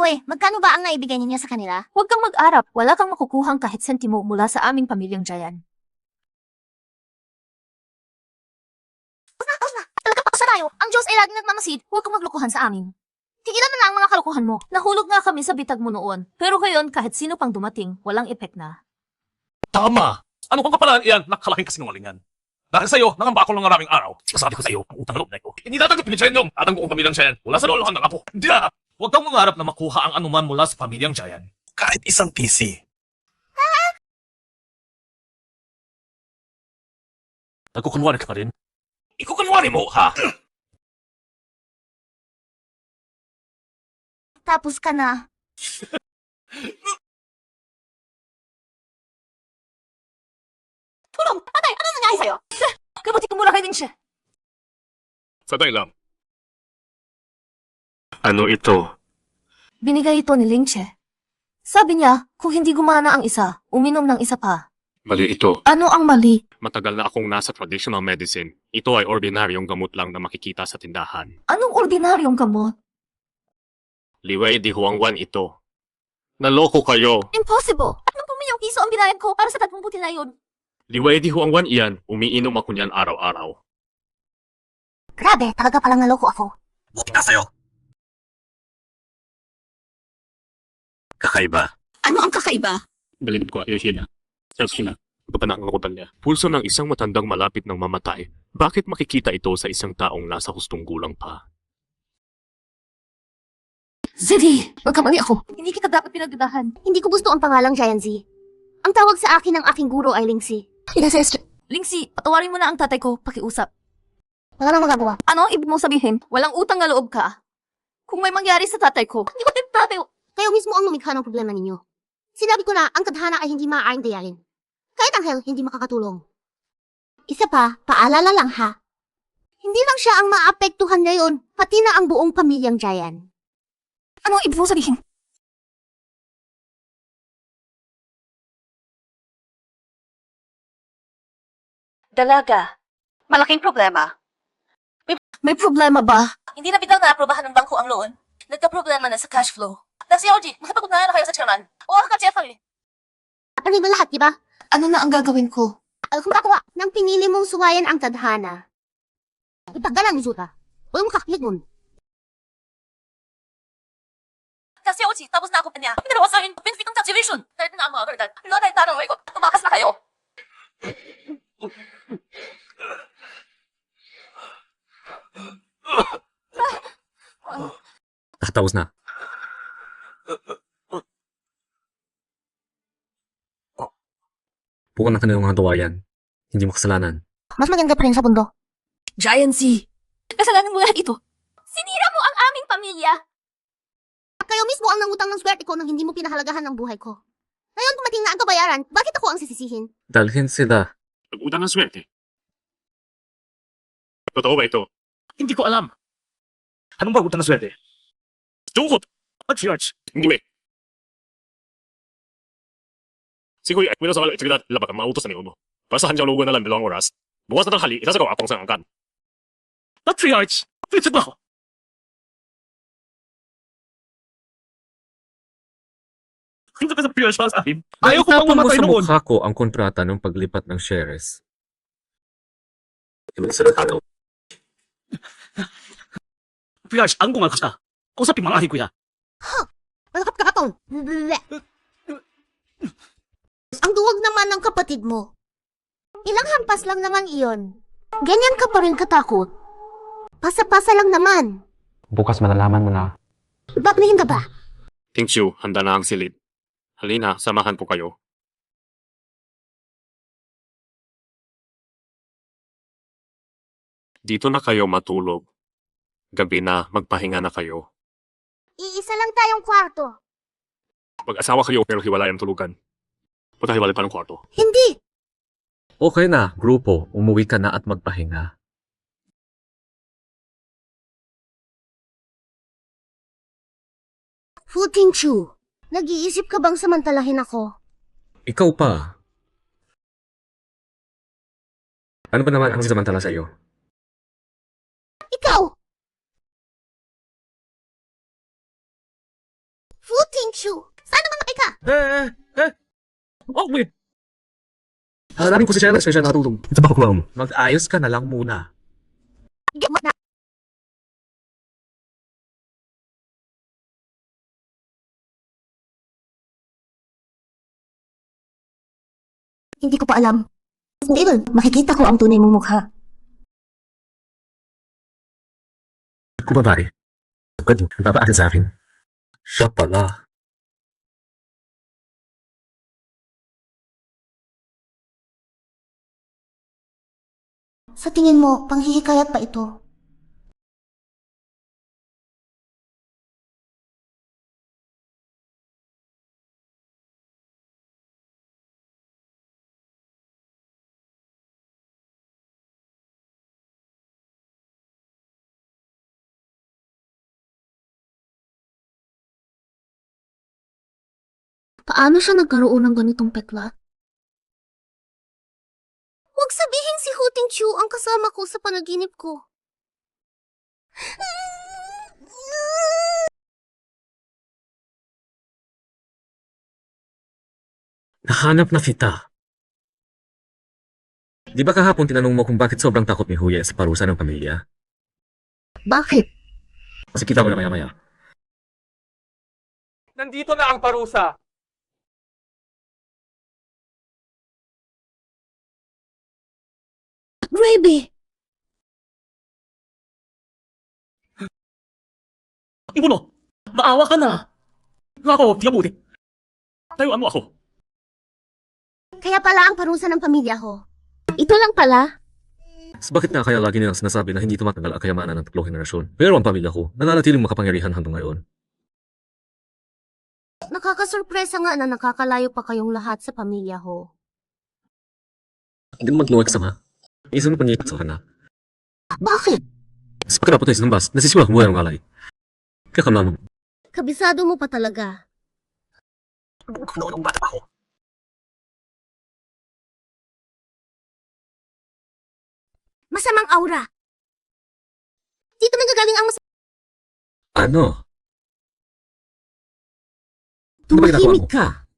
Hoy, magkano ba ang naibigay ninyo sa kanila? Huwag kang mag-arap. Wala kang makukuhang kahit sentimo mula sa aming pamilyang Giant. Talaga paksa tayo. Ang Diyos ay laging nagmamasid. Huwag kang maglokohan sa amin. Tigilan mo na ang mga kalokohan mo. Nahulog nga kami sa bitag mo noon. Pero ngayon, kahit sino pang dumating, walang epek na. Tama! Ano kung kapalaan iyan? Nakalaking kasinungalingan. Dahil sa'yo, nangamba ako ng maraming araw. Sabi ko sa'yo, ang utang na loob na ito. Hindi natin ito pinitsayin yung atang buong pamilyang Giant. Wala sa lolohan ng apo. Hindi na! Huwag kang mangarap na makuha ang anuman mula sa pamilyang Giant. Kahit isang PC. Nagkukunwari ka pa rin? Ikukunwari mo, ha? Tapos ka na. Tulong! Patay! Ano nangyari sa'yo? Kabuti kumura kayo din siya. Sandali lang. Ano ito? Binigay ito ni Lingche. Sabi niya, kung hindi gumana ang isa, uminom ng isa pa. Mali ito. Ano ang mali? Matagal na akong nasa traditional medicine. Ito ay ordinaryong gamot lang na makikita sa tindahan. Anong ordinaryong gamot? Liway di huwangwan ito. Naloko kayo. Impossible! 30 piso ang binayad ko para sa 30 butil na yun. Liway di huwangwan iyan. Umiinom ako niyan araw-araw. Grabe, talaga palang naloko ako. Buti na sa'yo. Kakaiba. Ano ang kakaiba? Dalhin ko ayos niya. Selfie na. Papanangakutan niya. Pulso ng isang matandang malapit ng mamatay. Bakit makikita ito sa isang taong nasa hustong gulang pa? Zeddy! Magkamali ako. Hindi kita dapat pinagdadahan. Hindi ko gusto ang pangalang Giant Z. Ang tawag sa akin ng aking guro ay Lingsi. Lingsi, patawarin mo na ang tatay ko, pakiusap. Wala nang magagawa. Ano ang ibig mong sabihin? Walang utang na loob ka. Kung may mangyari sa tatay ko, hindi ko tatay. Kayo mismo ang lumikha ng problema ninyo. Sinabi ko na, ang tadhana ay hindi maaaring dayain. Kahit ang hell, hindi makakatulong. Isa pa, paalala lang ha. Hindi lang siya ang maapektuhan ngayon, pati na ang buong pamilyang Giant. Ano ang ibig mong sabihin? Dalaga. Malaking problema. May problema ba? Hindi na bitaw na-aprobahan ng bangko ang loan. Nagka-problema na sa cash flow. Si OG, makipag-ugnayan na kayo sa chairman. O ang ka-CFA. Ano ba lahat, di ba? Ano na ang gagawin ko? Kung ako, nang pinili mong suwayan ang tadhana, ipagdalan mo suta. Huwag mo kaklik nun. Kasi OG, tapos na ako pa niya. Pinarawa sa akin, benefit ng tax evasion. Dahil na ang mga verdad. Lord ay tanong ko, tumakas na kayo. Tapos na. Bukan na kanilang mga tuwayan. Hindi mo kasalanan. Mas maganda pa rin sa bundok. Giant Z! Kasalanan mo lahat ito. Sinira mo ang aming pamilya! Kayo mismo ang nangutang ng swerte ko nang hindi mo pinahalagahan ng buhay ko. Ngayon dumating na ang kabayaran, bakit ako ang sisisihin? Dalhin sila. Pag-utang ng swerte. Totoo ba ito? Hindi ko alam. Anong ba utang na swerte? Sukot! At church. Hindi ba? Siguro ay sa wala ito labag ang mautos na mo. Para sa handyang lugo na lang 2 oras. Bukas na tanghali, isasagaw akong sa angkan. Patriarch! Pwede ba ako? Hindi ka sa Pierce para sa akin. Ayaw ko pang Itapon mo mamatay sa noon. mukha ko ang kontrata ng paglipat ng shares. Ibig sabihin, Pierce, ang gumal ko siya. Kung sa pimangahin ko ya. Malakap ka katong. Ang duwag naman ng kapatid mo. Ilang hampas lang naman iyon. Ganyan ka pa rin katakot. Pasa-pasa lang naman. bukas malalaman mo na. Bablihin ka ba? Thank you, handa na ang silid. Halina, samahan po kayo. Dito na kayo matulog. Gabi na, magpahinga na kayo. Iisa lang tayong kwarto. Mag-asawa kayo pero hiwalay ang tulugan. Pagkahiwalay pa ng kwarto. Hindi! Okay na, grupo, umuwi ka na at magpahinga. Fu Tingchu, nag-iisip ka bang samantalahin ako? Ikaw pa. Ano ba naman ang samantala sa iyo? Ikaw! Oh, wait! Hanapin ko si Sheriff, siya natulong. Ito ba kukuha mo? Mag-ayos ka na lang muna. Hindi ko pa alam. Pero makikita ko ang tunay mong mukha. Kung babae, pwede, nagpapaakin sa akin. Siya pala. Sa tingin mo, panghihikayat pa ito? Paano siya nagkaroon ng ganitong peklat? Huwag sabihin si Huting Chu ang kasama ko sa panaginip ko. Nahanap na kita. Di ba kahapon tinanong mo kung bakit sobrang takot ni Huya sa parusa ng pamilya? Bakit? Kasi kita mo na maya-maya. Nandito na ang parusa. Grabe! Ibuno, maawa ka na. Ako, di mabuti. Tayuan mo ako. Kaya pala ang parusa ng pamilya ko. Ito lang pala. So bakit nga kaya lagi nilang sinasabi na hindi tumatagal ang kayamanan ng tatlong henerasyon? Pero ang pamilya ko, nananatiling makapangyarihan hanggang ngayon. Nakakasurpresa nga na nakakalayo pa kayong lahat sa pamilya ko. Hindi mo magluwag sama. Isang panyikat sa kana. Bakit? Sa pagkatapos ng bus, nasisiwa kung buhay ng alay. Kaya kamamang. Kabisado mo pa talaga. Noon bata pa ako. Masamang aura. Dito nanggagaling ang Ano? Tumahimik ka.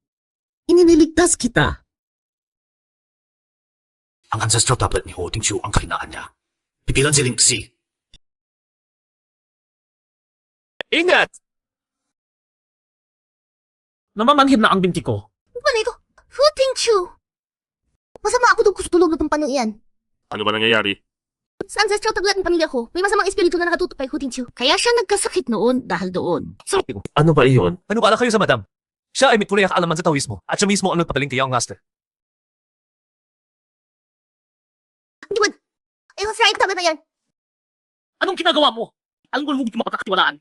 Ininiligtas kita. Ang ancestral tablet ni Ho Tingchu ang kahinaan niya. Pipilan si Lingxi. Ingat! Namamanhid na ang binti ko. Ano ba na ito? Huting Chu! Masama ako doon kustulog na pampano iyan. Ano ba nangyayari? Sa ancestral tablet ng pamilya ko, may masamang espiritu na nakatuto kay Huting Chu. Kaya siya nagkasakit noon dahil doon. Ano ba iyon? Ano ba kayo sa madam? Siya ay may tunay na kaalaman sa taoismo at siya mismo ang nagpapaling kay Young Master. Diwan! Ay, what's right tablet na yan? Anong ginagawa mo? Alam ko hindi ko mapagkakatiwalaan.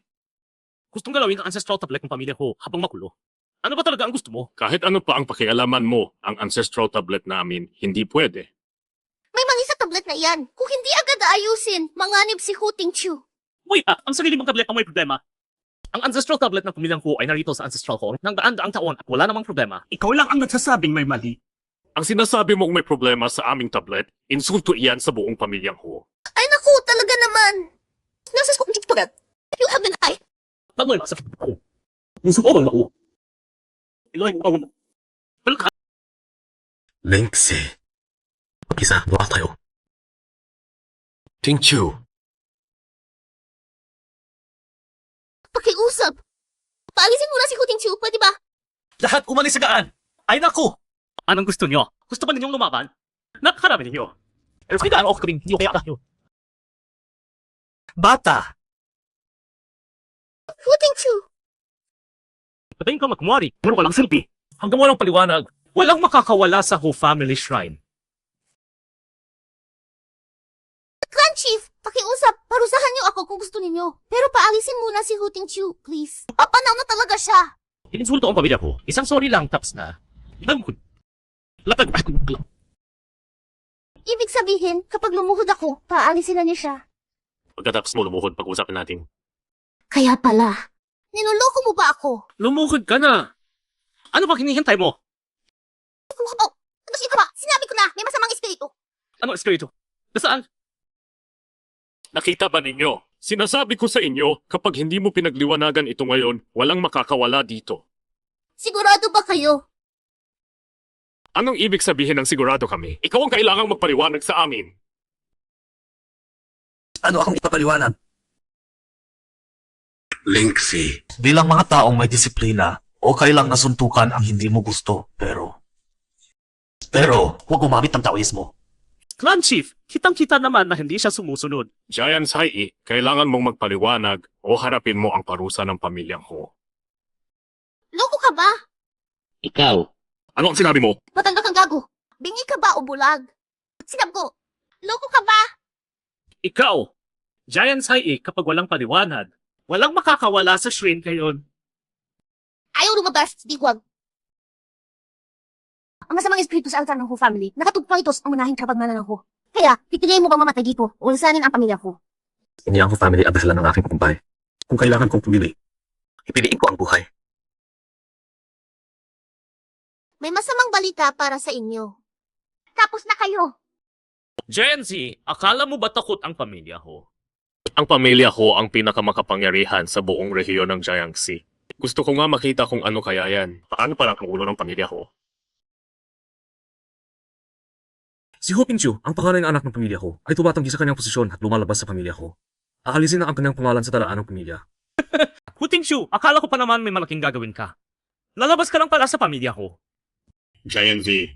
Gustong galawin ang ancestral tablet ng pamilya ko habang makulo. Ano ba talaga ang gusto mo? Kahit ano pa ang pakialaman mo, ang ancestral tablet namin, hindi pwede. May mali sa tablet na iyan. Kung hindi agad ayusin, manganib si Huting Chu. Uy, ang sarili mong tablet ang may problema. Ang ancestral tablet ng pamilyang ko ay narito sa ancestral hall ng daan-daang taon at wala namang problema. Ikaw lang ang nagsasabing may mali. Ang sinasabi mong may problema sa aming tablet, insulto iyan sa buong pamilyang ko. Ay naku, talaga naman. Nasa school tablet. You have been high. Bagoy, masakit ako. Musuko ako. Iloy mo ako. Balka. Lingxi. Mag-isa, buka tayo. Tingchu, Pakiusap. Paalisin mo na si Huting Chu, pwede ba? Lahat umalis sa gaan. Ay naku! Anong gusto niyo? Gusto ba ninyong lumaban? Nakarami ninyo. Pero kaya ang kaming hindi ko kaya kayo. Bata! Huting Chu. Patayin ka magkumwari. Meron ka lang silbi. Hanggang walang paliwanag, walang makakawala sa Ho Family Shrine. Clan Chief, pakiusap. Parusahan niyo ako kung gusto ninyo. Pero paalisin muna si Huting Chu, please. Papanaw na talaga siya. Ininsulto ang pamilya ko. Isang sorry lang, tapos na. Ibang latag. Ibig sabihin, kapag lumuhod ako, paalisin na niya siya. Pagkatapos mo lumuhod, pag-usapin natin. Kaya pala. Niloloko mo ba ako? Lumuhod ka na. Ano ba hinihintay mo? Oh, kasi ka ba? Sinabi ko na, may masamang espiritu. Ano espiritu? Nasaan? Nakita ba ninyo? Sinasabi ko sa inyo, kapag hindi mo pinagliwanagan ito ngayon, walang makakawala dito. Sigurado ba kayo? Anong ibig sabihin ng sigurado kami? Ikaw ang kailangang magpaliwanag sa amin. Ano akong ipapaliwanag? Linksy. Bilang mga taong may disiplina, okay lang nasuntukan ang hindi mo gusto, pero huwag gumamit ng taoismo. Clan Chief, kitang-kita naman na hindi siya sumusunod. Giant Sai, kailangan mong magpaliwanag o harapin mo ang parusa ng pamilya ko. Loko ka ba? Ikaw. Ano ang sinabi mo? Matanda kang gago. Bingi ka ba o bulag? Sinab ko, loko ka ba? Ikaw, Giant Sai, kapag walang paliwanag, walang makakawala sa shrine ngayon. Ayaw lumabas, di huwag. Ang masamang espiritu sa altar ng Ho family, nakatugpang ito ang manahing kapagmana ng Ho. Kaya, pipiliin mo bang mamatay dito o lisanin ang pamilya ko? Hindi ang family ang dahilan ng aking kumpay. Kung kailangan kong pumili, ipiliin ko ang buhay. May masamang balita para sa inyo. Tapos na kayo. Gen Z, akala mo ba takot ang pamilya ko? Ang pamilya ko ang pinakamakapangyarihan sa buong rehiyon ng Jiangxi. Gusto ko nga makita kung ano kaya yan. Paano parang ang ulo ng pamilya ko? Si Ho Pingqiu, ang pangalan ng anak ng pamilya ko, ay tumatanggi sa kanyang posisyon at lumalabas sa pamilya ko. Aalisin na ang kanyang pangalan sa talaan ng pamilya. Hu Tingshu, akala ko pa naman may malaking gagawin ka. Lalabas ka lang pala sa pamilya ko. Giant Z,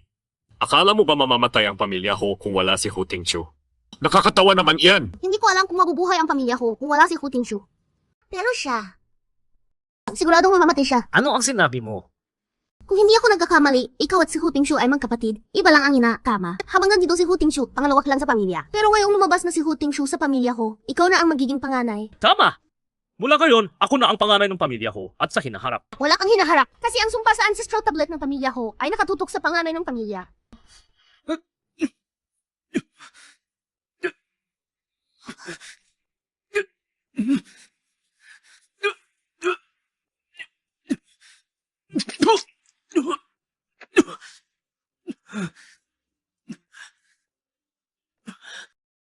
akala mo ba mamamatay ang pamilya ko kung wala si Hu Tingqiu? Nakakatawa naman iyan! Hindi ko alam kung mabubuhay ang pamilya ko kung wala si Hu Tingshu. Pero siya, siguradong mamamatay siya. Ano ang sinabi mo? Kung hindi ako nagkakamali, ikaw at si Hu Tingshu ay magkapatid. Iba lang ang ina, tama. Habang nandito si Hu Tingshu, pangalawa ka lang sa pamilya. Pero ngayong lumabas na si Hu Tingshu sa pamilya ko, ikaw na ang magiging panganay. Tama! Mula ngayon, ako na ang panganay ng pamilya ko at sa hinaharap. Wala kang hinaharap kasi ang sumpa sa ancestral tablet ng pamilya ko ay nakatutok sa panganay ng pamilya.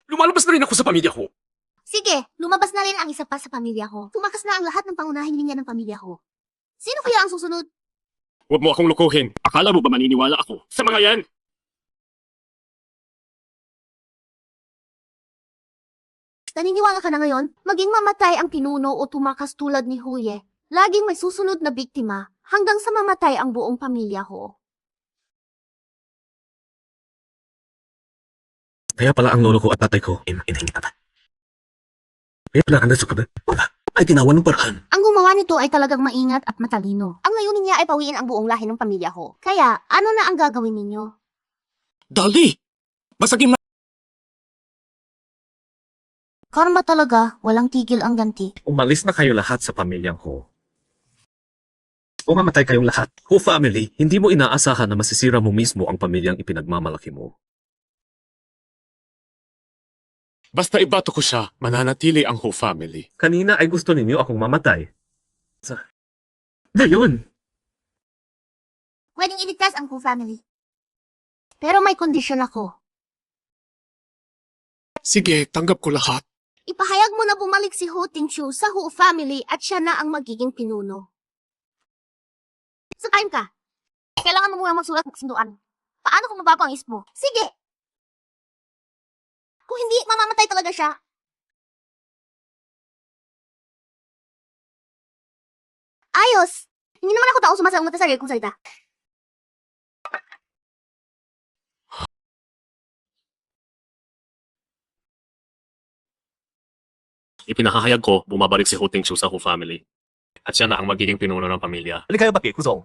Lumalabas na rin ako sa pamilya ko. Sige, lumabas na rin ang isa pa sa pamilya ko. Tumakas na ang lahat ng pangunahing linya ng pamilya ko. Sino kaya ang susunod? Huwag mo akong lukuhin. Akala mo ba maniniwala ako sa mga yan? Naniniwala ka na ngayon? Maging mamatay ang pinuno o tumakas tulad ni Huye. Laging may susunod na biktima hanggang sa mamatay ang buong pamilya ko. Kaya pala ang lolo ko at tatay ko, hindi tatay. Kaya pala ang nasukad ay tinawan ng paraan. Ang gumawa nito ay talagang maingat at matalino. Ang layunin niya ay pawiin ang buong lahi ng pamilya ko. Kaya, ano na ang gagawin ninyo? Dali! Basagin na! Karma talaga, walang tigil ang ganti. Umalis na kayo lahat sa pamilyang ko. O mamatay kayong lahat. Ho family, hindi mo inaasahan na masisira mo mismo ang pamilyang ipinagmamalaki mo. Basta ibato ko siya, mananatili ang Hu family. Kanina ay gusto ninyo akong mamatay. Ngayon, Pwedeng iligtas ang Hu family. Pero may kondisyon ako. Sige, tanggap ko lahat. Ipahayag mo na bumalik si Hu Tingshu sa Hu family at siya na ang magiging pinuno. Sakayin ka. Kailangan mo muna magsulat ng sinduan. Paano kung mabago ang isip mo? Sige! Kung hindi, mamamatay talaga siya. Ayos! Hindi naman ako tao sumasaungat sa sarili kong salita. Ipinahahayag ko, bumabalik si Hu Tingqiu sa Hu family. At siya na ang magiging pinuno ng pamilya. Halika kayo baki, kusong.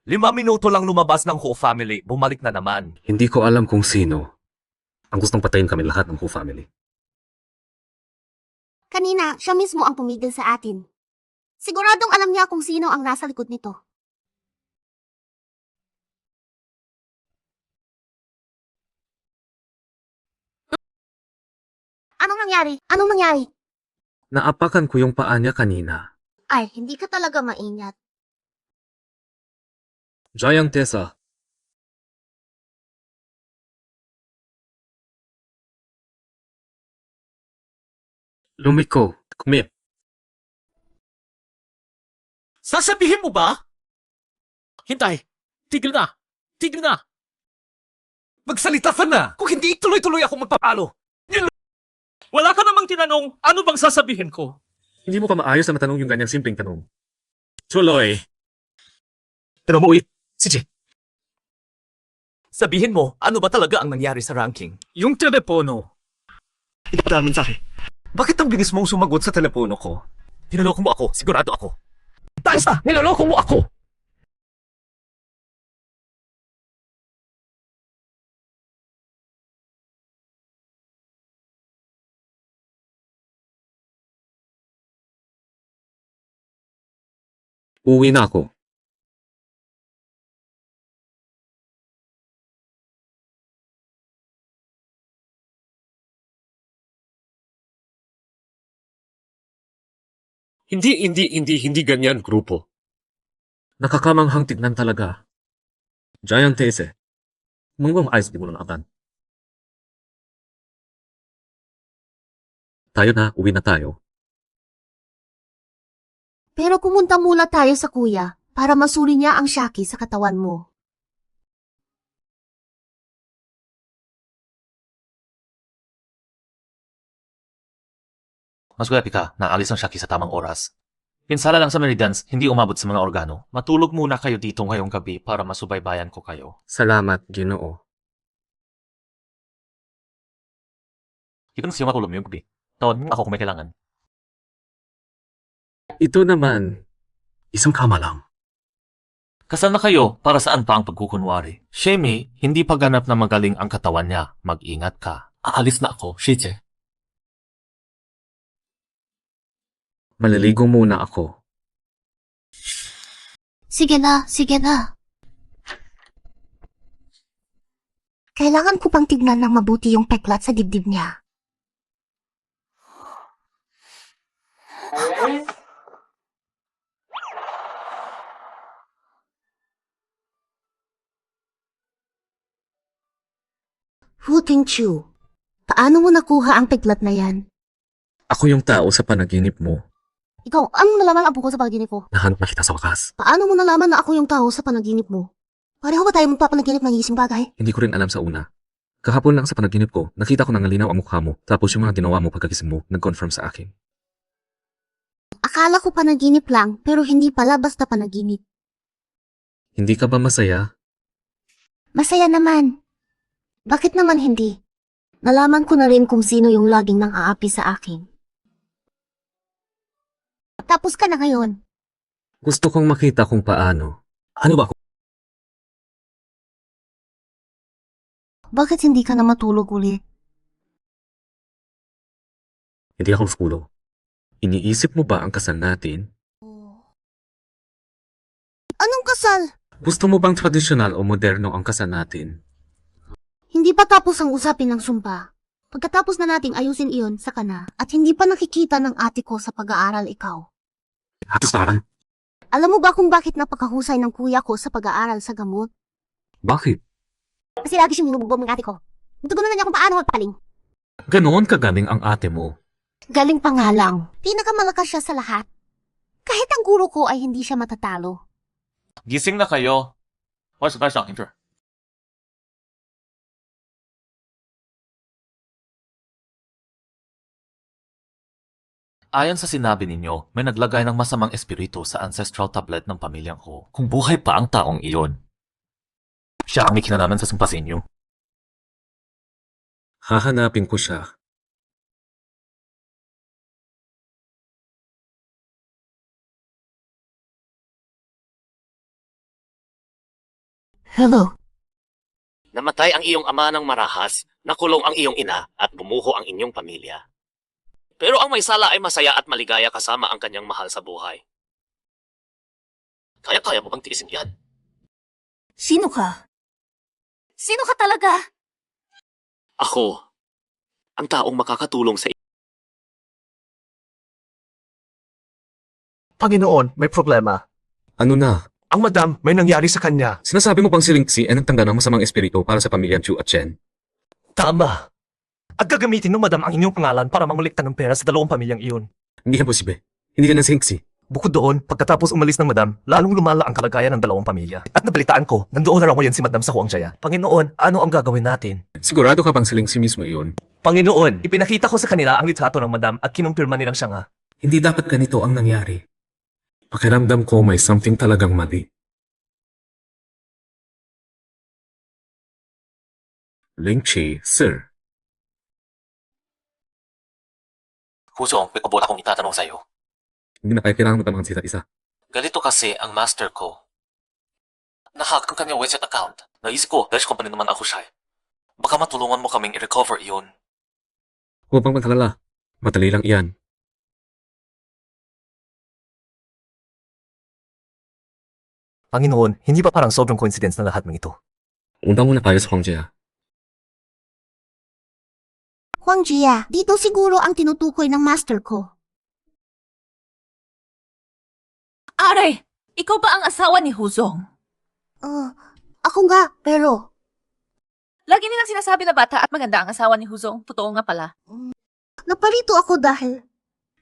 5 minuto lang lumabas ng Ho family, bumalik na naman. hindi ko alam kung sino ang gustong patayin kami lahat ng Ho family. Kanina, siya mismo ang pumigil sa atin. Siguradong alam niya kung sino ang nasa likod nito. Anong nangyari? Anong nangyari? Naapakan ko yung paa niya kanina. Ay, hindi ka talaga maingat. Giant Tessa, lumiko, kumip. Sasabihin mo ba? Hintay! Tigil na! Tigil na! Magsalita ka na! Kung hindi, tuloy-tuloy ako magpapalo! Wala ka namang tinanong, ano bang sasabihin ko? Hindi mo pa maayos na matanong yung ganyang simpleng tanong. Tuloy. Pero mo, sige. Sabihin mo, ano ba talaga ang nangyari sa ranking? Yung telepono. Ipadamin sa akin. Bakit ang bilis mong sumagot sa telepono ko? Niloloko mo ako, sigurado ako. Taas na! Niloloko mo ako! Uwi na ako. Hindi ganyan, grupo. Nakakamanghang tignan talaga. Giant Tese. Manggang ayos di mo na akan. Tayo na, uwi na tayo. Pero pumunta muna tayo sa kuya para masuri niya ang Shaki sa katawan mo. Mas guwapi ka na alis ang Shaki sa tamang oras. Pinsala lang sa Meridans, hindi umabot sa mga organo. Matulog muna kayo dito ngayong gabi para masubaybayan ko kayo. Salamat, Ginoo. Kita na siya matulog ngayong gabi. Tawad ako kung may kailangan. Ito naman, isang kama lang. Kasal na kayo, para saan pa ang pagkukunwari? Shemi, hindi pa ganap na magaling ang katawan niya. Mag-ingat ka. Aalis na ako, Shiche. Maliligo muna ako. Sige na, sige na. Kailangan ko pang tignan ng mabuti yung peklat sa dibdib niya. Hu Tingqiu, paano mo nakuha ang peklat na yan? Ako yung tao sa panaginip mo. Ikaw, anong nalaman ang buko sa panaginip ko? Nahanap na kita sa wakas. Paano mo nalaman na ako yung tao sa panaginip mo? Pareho ba tayo magpapanaginip ng isang bagay? Hindi ko rin alam sa una. Kahapon lang sa panaginip ko, nakita ko nang linaw ang mukha mo, tapos yung mga ginawa mo pagkagising mo, nag-confirm sa akin. Akala ko panaginip lang, pero hindi pala basta panaginip. Hindi ka ba masaya? Masaya naman. Bakit naman hindi? Nalaman ko na rin kung sino yung laging nang aapi sa akin. Tapos ka na ngayon. Gusto kong makita kung paano. Ano ba? Bakit hindi ka na matulog ulit? Hindi ako skulo. Iniisip mo ba ang kasal natin? Anong kasal? Gusto mo bang tradisyonal o moderno ang kasal natin? Hindi pa tapos ang usapin ng sumpa. Pagkatapos na nating ayusin iyon, saka na. At hindi pa nakikita ng ate ko sa pag-aaral ikaw. Hatos parang? Alam mo ba kung bakit napakahusay ng kuya ko sa pag-aaral sa gamot? Bakit? Kasi lagi siyang minububog ng ate ko. Natugunan na niya kung paano magpaling. Ganoon kagaling ang ate mo. Galing pa nga lang. Pinakamalakas siya sa lahat. Kahit ang guro ko ay hindi siya matatalo. Gising na kayo. What's the best doctor? Ayon sa sinabi ninyo, may naglagay ng masamang espiritu sa ancestral tablet ng pamilyang ko. Kung buhay pa ang taong iyon, siya ang may kinalaman sa sumpa sa inyo. Hahanapin ko siya. Hello. Namatay ang iyong ama ng marahas, nakulong ang iyong ina, at bumuho ang inyong pamilya. Pero ang may sala ay masaya at maligaya kasama ang kanyang mahal sa buhay. Kaya-kaya mo bang tiisin yan? Sino ka? Sino ka talaga? Ako, ang taong makakatulong sa Panginoon, may problema. Ano na? Ang madam, may nangyari sa kanya. Sinasabi mo pang si Ringxi ay nagtangga ng masamang espiritu para sa pamilyang Chu at Chen. Tama. At gagamitin ng madam ang inyong pangalan para mangulikta ng pera sa dalawang pamilyang iyon. Hindi ka posible. Hindi ka na si Ringxi. Bukod doon, pagkatapos umalis ng madam, lalong lumala ang kalagayan ng dalawang pamilya. At nabalitaan ko, nandoon na raw ngayon si madam sa Huang Jaya. Panginoon, ano ang gagawin natin? Sigurado ka bang siling si mismo iyon? Panginoon, ipinakita ko sa kanila ang litrato ng madam at kinumpirma nilang siya nga. Hindi dapat ganito ang nangyari. Pakiramdam ko may something talagang mali. Ling Chi, sir. Huzong, may kabula akong itatanong sa'yo. Hindi na kayo kailangan magtamang sa isa't isa. Ganito kasi ang master ko. Nahack ang kanyang WeChat account. Naisip ko, Dash company naman ako siya. Baka matulungan mo kaming i-recover iyon. Huwag pang magkalala. Madali lang iyan. Panginoon, hindi ba parang sobrang coincidence na lahat ng ito? Punta muna tayo sa Huang Jia. Huang Jia, dito siguro ang tinutukoy ng master ko. Aray! Ikaw ba ang asawa ni Huzong? Ako nga, pero... Lagi nilang sinasabi na bata at maganda ang asawa ni Huzong. Totoo nga pala. Napalito ako dahil...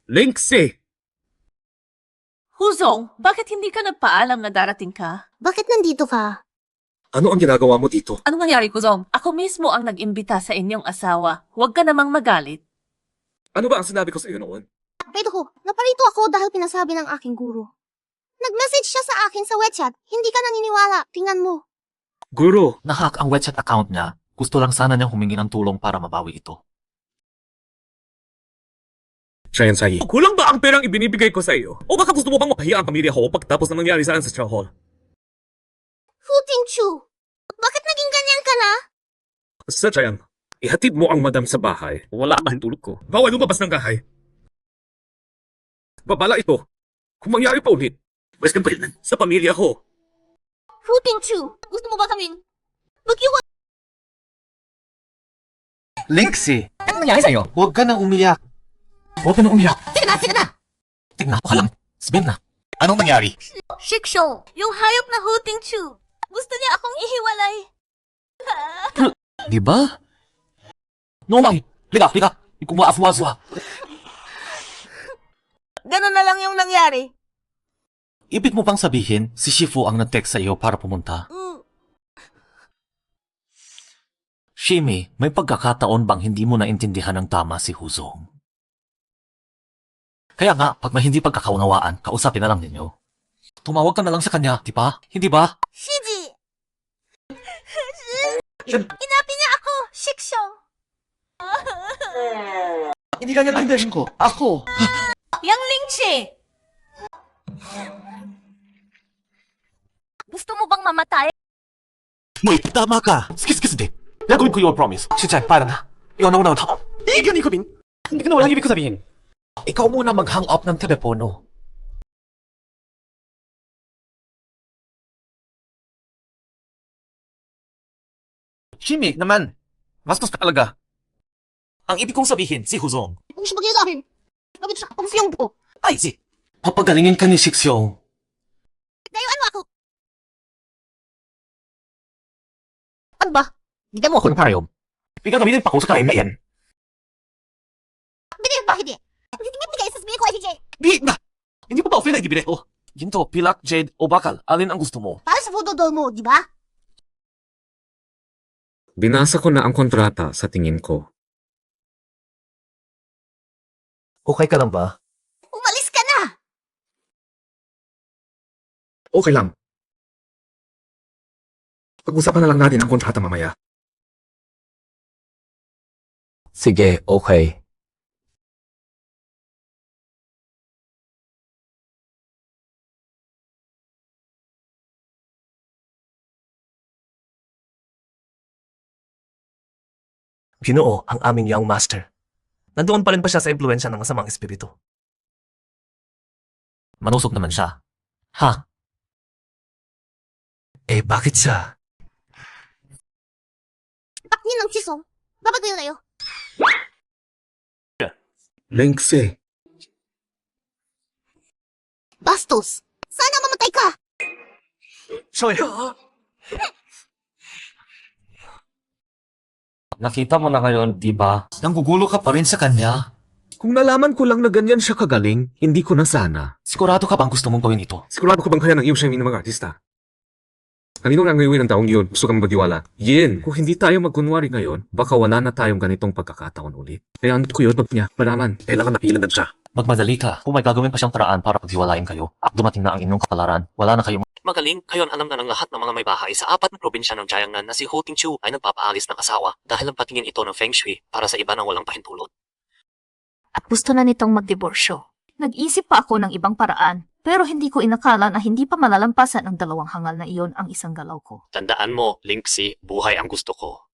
Ling Si! Huzong, bakit hindi ka nagpaalam na darating ka? Bakit nandito ka? Ano ang ginagawa mo dito? Anong nangyari, Huzong? Ako mismo ang nag-imbita sa inyong asawa. Huwag ka namang magalit. Ano ba ang sinabi ko sa iyo noon? Pero napalito ako dahil pinasabi ng aking guro. Nag-message siya sa akin sa WeChat. Hindi ka naniniwala. Tingnan mo. Guro! Nahack ang WeChat account niya. Gusto lang sana niyang humingi ng tulong para mabawi ito. Shayan Sayi. Kulang ba ang perang ibinibigay ko sa iyo? O baka gusto mo bang mapahiya ang pamilya ko pagtapos ng nangyari sa Ancestral Hall? Fu Tingchu, bakit naging ganyan ka na? Sa Chayang, ihatid mo ang madam sa bahay. Wala ba ang tulog ko? Bawal lumabas ng bahay. Babala ito. Kung mangyari pa ulit, pwes kang pahilan sa pamilya ko. Fu Tingchu, gusto mo ba kaming maghiwa? Lingxi, Anong nangyari sa'yo? huwag ka nang umiyak. Huwag ka nang umiyak. Sige na! Tignan ko ka lang. Sabihin na. Anong nangyari? Shiksho, yung hayop na Fu Tingchu. Gusto niya akong ihiwalay. Di ba? Nomay! Liga! Ikumaafwa-aswa. Ganun na lang yung nangyari. Ibig mo bang sabihin, si Shifu ang nag-text sa iyo para pumunta? Shimi, may pagkakataon bang hindi mo naintindihan ng tama si Huzong? Kaya nga, pag may hindi pagkakaunawaan, kausapin na lang ninyo. Tumawag ka na lang sa kanya, di ba? Hindi ba? Shiji! Inapi niya ako, Shiksho. Hindi ka niya naintindihan ko. Ako! Yang Lingchi! Gusto mo bang mamatay? Wait, tama ka. Skis de. Gagawin ko yung promise. Shinchan, para na. Ikaw na unang tao. Igan ko bin. Hindi ka na walang ibig ko sabihin. Ikaw muna mag-hang up ng telepono. Shimi, naman. Bastos ka talaga. Ang ibig kong sabihin, si Huzong. Kung siya bagay sa akin, bakit siya kapang ko? Ay, si. Papagalingin ka ni Shixiong. Dayuan mo ako. Ano ba? Hindi mo ako ng parayom. Bigyan gamitin pa ko sa kain na yan. Binigyan ba hindi? Hindi bibigay sa sabihin ko ay hindi. Bihit na! Hindi pa ba offer na ibibili ko? Ginto, pilak, jade, o bakal. Alin ang gusto mo? Para sa photo doll mo, di ba? Binasa ko na ang kontrata sa tingin ko. Okay ka lang ba? Umalis ka na! Okay lang. Pag-usapan na lang natin ang kontrata mamaya. Sige, okay. Ginoo ang aming young master. Nandoon pa rin ba siya sa impluensya ng masamang espiritu? Manusok naman siya. Ha? Eh, bakit siya? Paknin ng sisong. Babagayo tayo. Ling Si. Bastos! Sana mamatay ka! Shoy! Nakita mo na ngayon, di ba? Nanggugulo ka pa rin sa kanya. Kung nalaman ko lang na ganyan siya kagaling, hindi ko na sana. Sigurado ka bang gusto mong gawin ito? Sigurado ko bang kaya ng iyong siyang ng mga artista? Kanino nga ngayon ang taong yun? Gusto kang magdiwala? Yin, kung hindi tayo magkunwari ngayon, baka wala na tayong ganitong pagkakataon ulit. Kaya ano ko yun, pag niya, malaman, kailangan napilan na siya. Magmadali ka. Kung may gagawin pa siyang paraan para paghiwalain kayo, at dumating na ang inyong kapalaran, wala na kayong... Magaling, kayon alam na ng lahat ng mga may bahay sa 4 na probinsya ng Jiangnan na si Ho Tingqiu ay nagpapaalis ng asawa dahil ang patingin ito ng Feng Shui para sa iba ng walang pahintulot. At gusto na nitong magdiborsyo. Nag-isip pa ako ng ibang paraan, pero hindi ko inakala na hindi pa malalampasan ang 2 hangal na iyon ang isang galaw ko. Tandaan mo, Linksy, buhay ang gusto ko.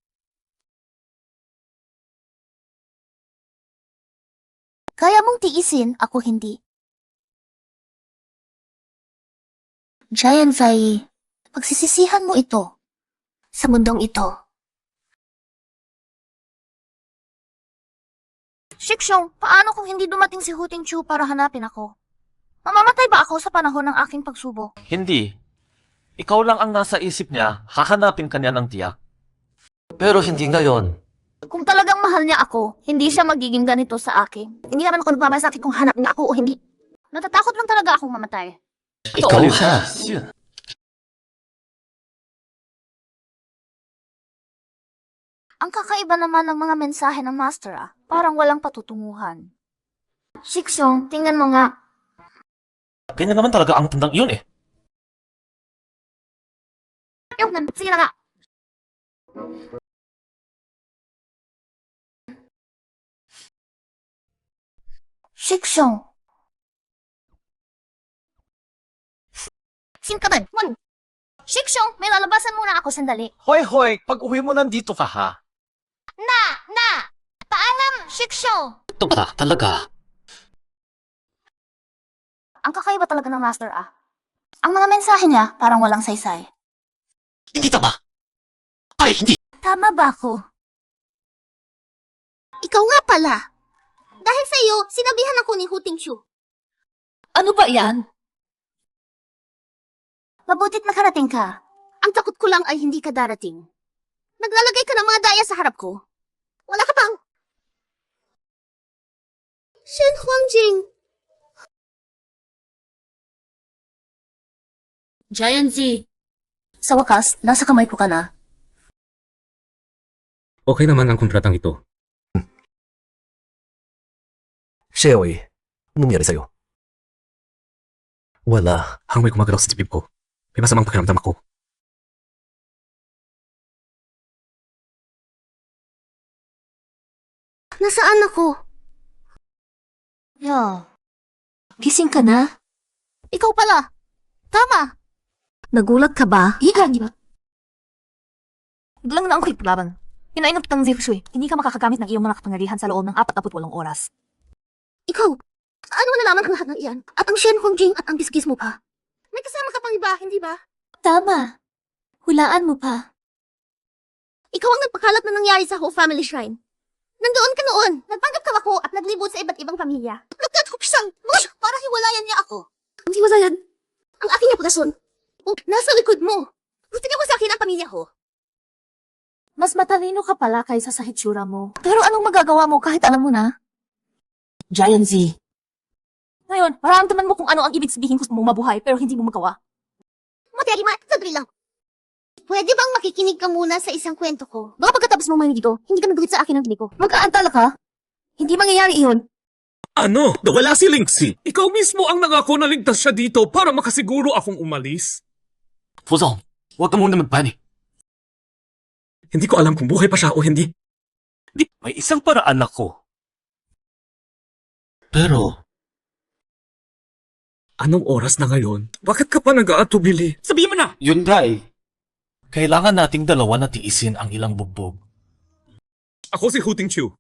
Kaya mong tiisin, ako hindi. Giant Zai, pagsisisihan mo ito sa mundong ito. Shikshong, paano kung hindi dumating si Hu Tingqiu para hanapin ako? Mamamatay ba ako sa panahon ng aking pagsubok? Hindi. Ikaw lang ang nasa isip niya, hahanapin ka niya ng tiyak. Pero hindi ngayon. Kung talagang mahal niya ako, hindi siya magiging ganito sa akin. Hindi naman ako nagmamasakit kung hanap niya ako o hindi. Natatakot lang talaga akong mamatay. Ikaw ha. Ang kakaiba naman ng mga mensahe ng Master parang walang patutunguhan. Shikshong, tingnan mo nga. Ganyan naman talaga ang tandang iyon eh. Sige na nga. Shikshong. Sin ka ba? Shikshong, may lalabasan muna ako sandali. Hoy, pag uwi mo nandito ka ha. Na! Paalam, Shikshong! Ito ba talaga? Ang kakaiba talaga ng Master Ang mga mensahe niya parang walang saysay. Hindi tama. Ay, hindi. Tama ba ako? Ikaw nga pala. Dahil sa iyo, sinabihan ako ni Hu Tingqiu. Ano ba yan? Mabutit nakarating ka. Ang takot ko lang ay hindi ka darating. Naglalagay ka ng mga daya sa harap ko. Wala ka pang... Shen Huangjing. Giant Z. Sa wakas, nasa kamay ko ka na. Okay naman ang kontratang ito. Sheoy, anong nangyari sa'yo? Wala. Hanggang may gumagalaw sa tibib ko. May masamang pakiramdam ako. Nasaan ako? Gising ka na? Ikaw pala. Tama. Nagulat ka ba? Hindi ba? Biglang na ang laban. Pinainot kitang Zifushui. Hindi ka makakagamit ng iyong mga kapangyarihan sa loob ng 48 oras. Ikaw. Ano mo nalaman ang lahat ng iyan? At ang Shen Huangjing at ang gisgis mo pa? May kasama ka pang iba, hindi ba? Tama. Hulaan mo pa. Ikaw ang nagpakalat na nangyari sa Ho Family Shrine. Nandoon ka noon. Nagpanggap ka ako at naglibot sa iba't ibang pamilya. Nagkat ko pisang. Para hiwalayan niya ako. Ang hiwalayan? Ang aking reputason. Nasa likod mo. Gusto niya ko sa akin ang pamilya ko. Mas matalino ka pala kaysa sa hitsura mo. Pero anong magagawa mo kahit alam mo na? Giant Z. Ngayon, maramdaman mo kung ano ang ibig sabihin gusto mong mabuhay pero hindi mo magawa. Materima, sandali lang. Pwede bang makikinig ka muna sa isang kwento ko? Baka pagkatapos mo mahinig dito, hindi ka nagulit sa akin ng dinig ko. Magkaantala ka? Hindi mangyayari iyon. Ano? Nawala si Linksy. Ikaw mismo ang nangako na ligtas siya dito para makasiguro akong umalis. Fuzong, huwag ka muna magpanik. Hindi ko alam kung buhay pa siya o hindi. May isang paraan ako. Pero, Anong oras na ngayon? Bakit ka pa nag-aatubili? Sabihin mo na! yun nga eh. Kailangan nating dalawa na tiisin ang ilang bugbog. Ako si Hu Tingqiu.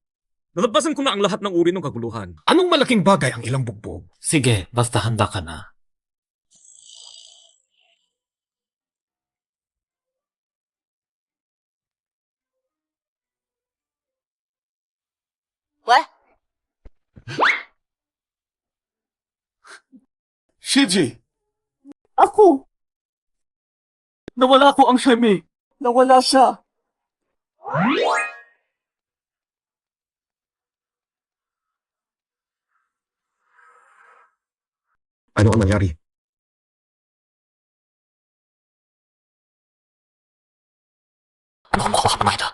Nalabasan ko na ang lahat ng uri ng kaguluhan. Anong malaking bagay ang ilang bugbog? Sige, basta handa ka na. What? Shiji! Ako! Nawala ko ang Shemi! Nawala siya! Ano ang nangyari? Ano ang mukha ka mga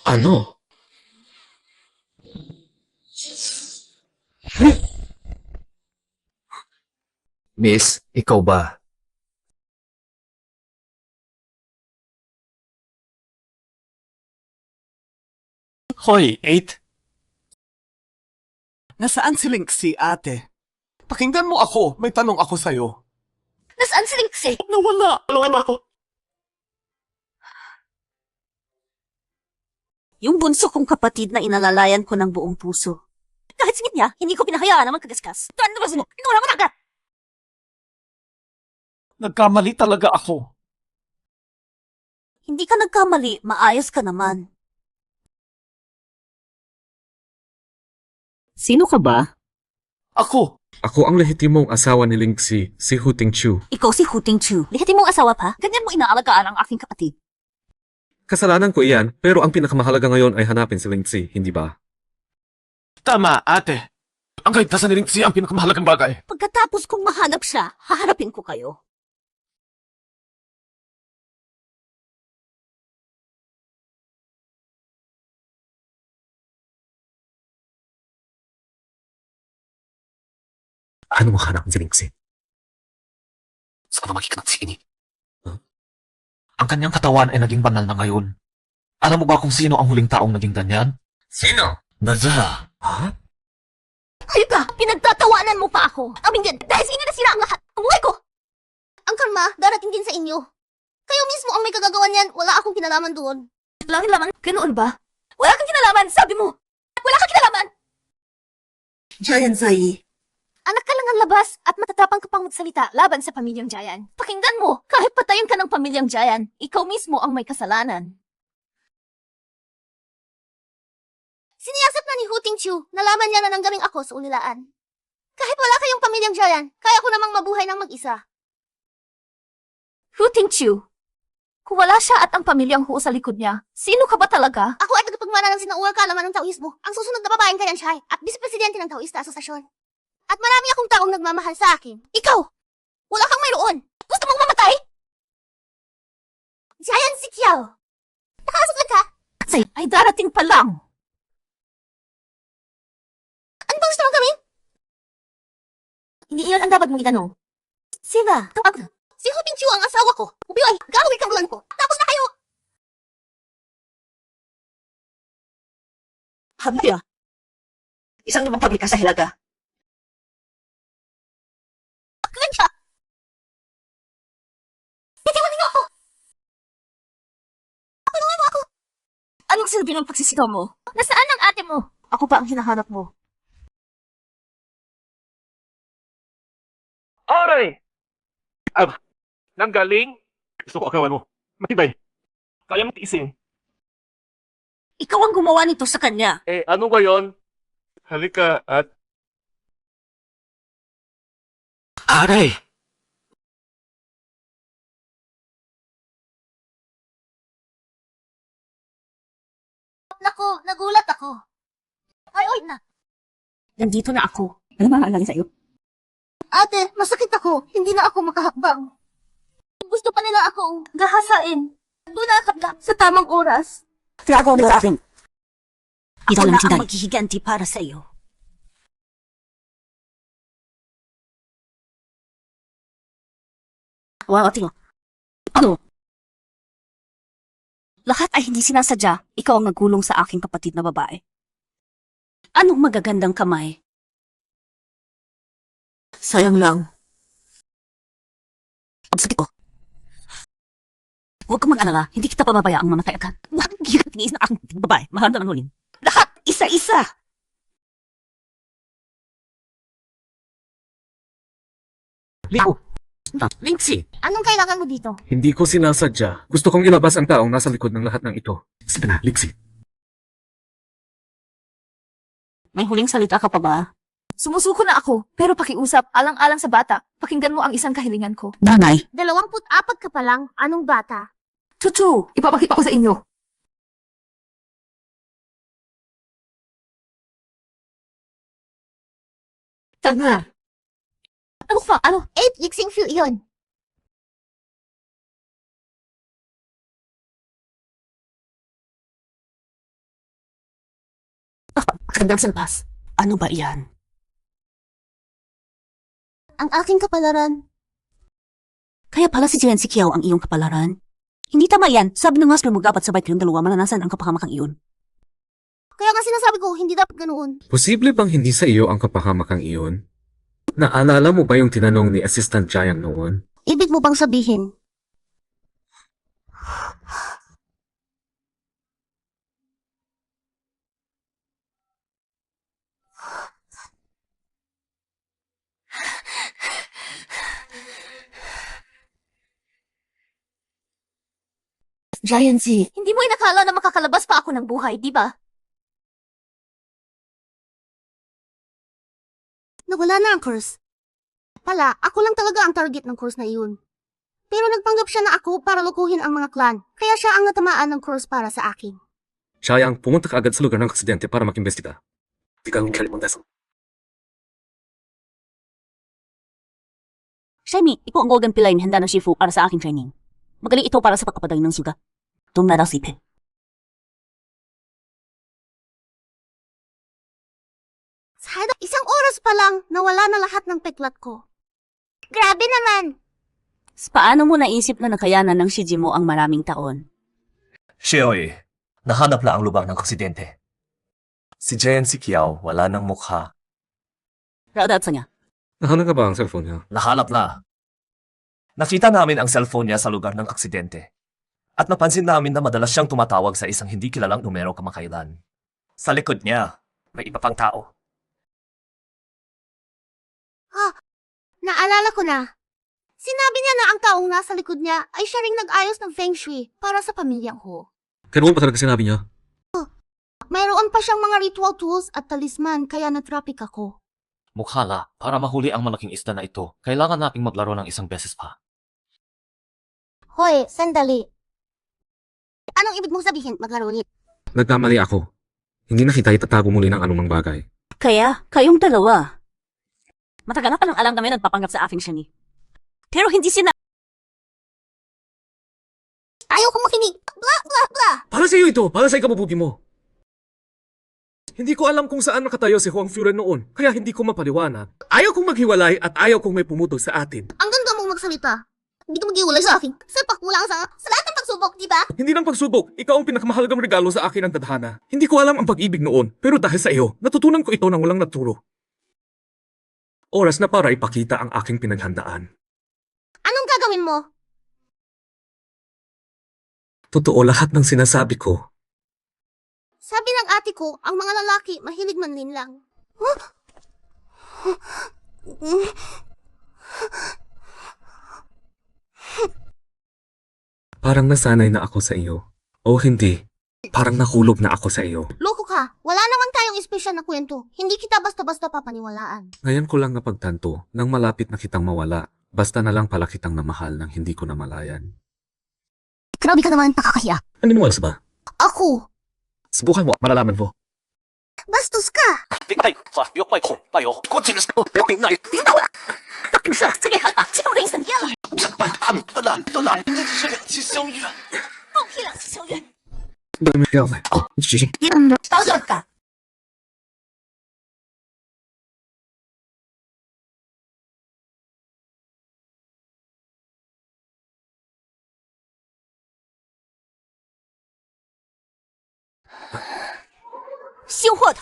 Ano? Miss, ikaw ba? Hoy, 8. Nasaan si Linksy, ate? Pakinggan mo ako. May tanong ako sa'yo. Nasaan si Linksy? Nawala. Tulungan mo ako. Yung bunso kong kapatid na inalalayan ko ng buong puso. Kahit singit niya, hindi ko pinahayaan na magkagaskas. Taan na ba mo? Inuuna mo na agad! Nagkamali talaga ako. Hindi ka nagkamali, maayos ka naman. Sino ka ba? Ako. Ako ang lehitimong asawa ni Linksy, si Hu Tingchu. Ikaw si Hu Tingchu. Lehitimong asawa pa? Ganyan mo inaalagaan ang aking kapatid. Kasalanan ko iyan, pero ang pinakamahalaga ngayon ay hanapin si Linksy, hindi ba? Tama, ate. Ang kaligtasan ni Linksy ang pinakamahalagang bagay. Pagkatapos kong mahanap siya, haharapin ko kayo. Ano ang hanapin si Linksy? Sa pamamagitan ng sini. Ang kanyang katawan ay naging banal na ngayon. Alam mo ba kung sino ang huling taong naging ganyan? Sino? Naza. Ha? Ay ba? Pinagtatawanan mo pa ako. Aming yan, dahil sa inyo nasira ang lahat. Ang buhay ko! Ang karma, darating din sa inyo. Kayo mismo ang may kagagawa niyan. Wala akong kinalaman doon. Wala kang laman? Ganoon ba? Wala kang kinalaman, sabi mo! Wala kang kinalaman! Giant Zai. Anak ka lang ang labas at matatapang ka pang magsalita laban sa pamilyang Giant. Pakinggan mo, kahit patayin ka ng pamilyang Giant, ikaw mismo ang may kasalanan. Siniyasat na ni Hu Tingchu. Nalaman niya na nanggaling ako sa ulilaan. Kahit wala kayong pamilyang Giant, kaya ko namang mabuhay ng mag-isa. Hu Tingchu, kung wala siya at ang pamilyang Hu sa likod niya, sino ka ba talaga? Ako ay tagapagmana ng sinaunang kaalaman ng Taoismo. Ang susunod na babaeng Kayan Shai at vice-presidente ng Taoista Asosasyon. At marami akong taong nagmamahal sa akin. Ikaw! Wala kang mayroon! Gusto mong mamatay? Giant si Kiao! Nakasaglan ka? Ay darating pa lang. Ano bang gusto mong gawin? Hindi iyon ang dapat mong itanong. Sila! Tawag. Si Hu Tingchu ang asawa ko. Ubiway, gagawin kang bulan ko. Tapos na kayo! Habya. Isang lumang pabrika sa Hilaga. Kailan siya? Bitiwan niyo ako! Tulungan mo ako! Anong silbi ng pagsisigaw mo? Nasaan ang ate mo? Ako pa ang hinahanap mo. Aray! Nanggaling? Gusto ko agawan mo. Matibay. Kaya mo tiisin. Ikaw ang gumawa nito sa kanya. Ano ba yon? Halika at... Aray! Naku, nagulat ako. Ay, oy na. Nandito na ako. Ano maaalang sa'yo? Ate, masakit ako. Hindi na ako makahakbang. Gusto pa nila akong gahasain. Doon nakakabla sa tamang oras. Trago mo sa akin. Ito lang ang maghihiganti para sa iyo. Wow, tingnan. Ano? Lahat ay hindi sinasadya. Ikaw ang nagulong sa aking kapatid na babae. Anong magagandang kamay? Sayang lang. Ang sakit ko. Huwag kang mag-alala. Hindi kita pababayaang mamatay agad. Lahat ng hirap tingis ng aking babae. Mahal na ng hulin. Lahat! Isa-isa! Leo! Linksy! Anong kailangan mo dito? Hindi ko sinasadya. Gusto kong ilabas ang taong nasa likod ng lahat ng ito. Sige na, Linksy. May huling salita ka pa ba? Sumusuko na ako, pero pakiusap, alang-alang sa bata. Pakinggan mo ang isang kahilingan ko. Nanay. 24 ka pa lang. Anong bata? Chuchu, ipapakita ko sa inyo. nga. Ano pa? Ano? 8 Yixing Fu yun. Sandal sa labas. Ano ba yan? Ang aking kapalaran. Kaya pala si Jen si Kiao ang iyong kapalaran. Hindi tama yan. Sabi ng master mo dapat sabay kayong dalawa malanasan ang kapahamakang iyon. Kaya nga sinasabi ko, hindi dapat ganoon. Posible bang hindi sa iyo ang kapahamakang iyon? Naalala mo ba yung tinanong ni Assistant Giant noon? Ibig mo bang sabihin? Giant Z, hindi mo inakala na makakalabas pa ako ng buhay, di ba? Nawala na ang curse. Pala, ako lang talaga ang target ng curse na iyon. Pero nagpanggap siya na ako para lukuhin ang mga clan. Kaya siya ang natamaan ng curse para sa akin. Sayang, pumunta ka agad sa lugar ng aksidente para makimbestiga. Di ka lang mo deso. Shaimi, ikaw ang golden pillar na handa ng Shifu para sa aking training. Magaling ito para sa pagkapaday ng suga. Tum na daw sipin. Sada, isang oras pa lang, nawala na lahat ng peklat ko. Grabe naman! Paano mo naisip na nakayanan ng Shiji mo ang maraming taon? Shioy, nahanap na ang lubang ng aksidente. Si Jen si Kiao wala ng mukha. Raudat sa niya. Nahanap ka ba ang cellphone niya? Nahanap na. Nakita namin ang cellphone niya sa lugar ng aksidente. At napansin namin na madalas siyang tumatawag sa isang hindi kilalang numero kamakailan. Sa likod niya, may iba pang tao. Naalala ko na. Sinabi niya na ang taong nasa likod niya ay siya ring nag-ayos ng Feng Shui para sa pamilyang Ho. Kanoon pa talaga sinabi niya? Mayroon pa siyang mga ritual tools at talisman kaya na-traffic ako. Mukha nga, para mahuli ang malaking isda na ito, kailangan nating maglaro ng isang beses pa. Hoy, sandali. Anong ibig mong sabihin, maglaro ulit? Nagkamali ako. Hindi na kita itatago muli ng anumang bagay. Kaya, kayong dalawa. Matagal na palang alam kami nagpapanggap sa aking Shani. Pero hindi sina... Ayaw kong makinig. Blah, blah, blah. Para sa iyo ito! Para sa ikabubugi mo! Hindi ko alam kung saan nakatayo si Huang Furen noon, kaya hindi ko mapaliwanag. Ayaw kong maghiwalay at ayaw kong may pumutol sa atin. Ang ganda mong magsalita. Hindi ka mag-iwalay sa akin. Sapak mo lang sa lahat ng pagsubok, di ba? Hindi lang pagsubok, ikaw ang pinakamahalagang regalo sa akin ng tadhana. Hindi ko alam ang pag-ibig noon, pero dahil sa iyo, natutunan ko ito nang walang naturo. Oras na para ipakita ang aking pinaghandaan. Anong gagawin mo? Totoo lahat ng sinasabi ko. Sabi ng ate ko, ang mga lalaki mahilig manlinlang. Parang nasanay na ako sa iyo. O hindi, parang nahulog na ako sa iyo. Loko ka. Wala naman tayong espesyal na kwento. Hindi kita basta-basta papaniwalaan. Ngayon ko lang napagtanto nang malapit na kitang mawala. Basta na lang pala kitang namahal nang hindi ko namalayan. Grabe ka naman, nakakahiya. Naniniwala ba? Ako. Subukan mo, malalaman mo. Bastos ka. Sige, sino rin sa niya? Okay lang, si Xiaoyuan. Tawag ka. Siêu货的。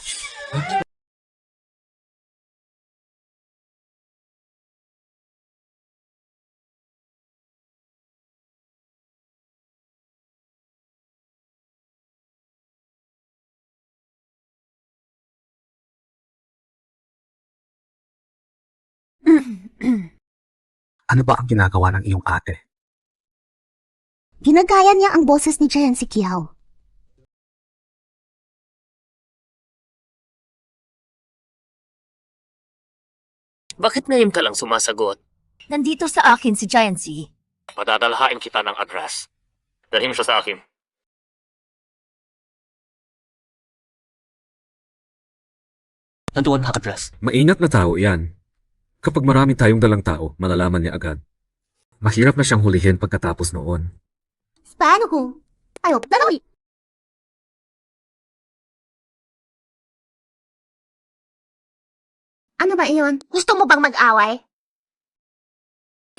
Ano ba ang ginagawa ng iyong ate? Ginagaya niya ang boses ni Jen si Kiao. Bakit ngayon ka lang sumasagot? Nandito sa akin si Giant Z. Padadalhain kita ng address. Dalhin mo siya sa akin. Nandoon ang address. Maingat na tao yan. Kapag marami tayong dalang tao, malalaman niya agad. Mahirap na siyang hulihin pagkatapos noon. Paano kung... Ayo, dalawi! Ano ba iyon? Gusto mo bang mag-away?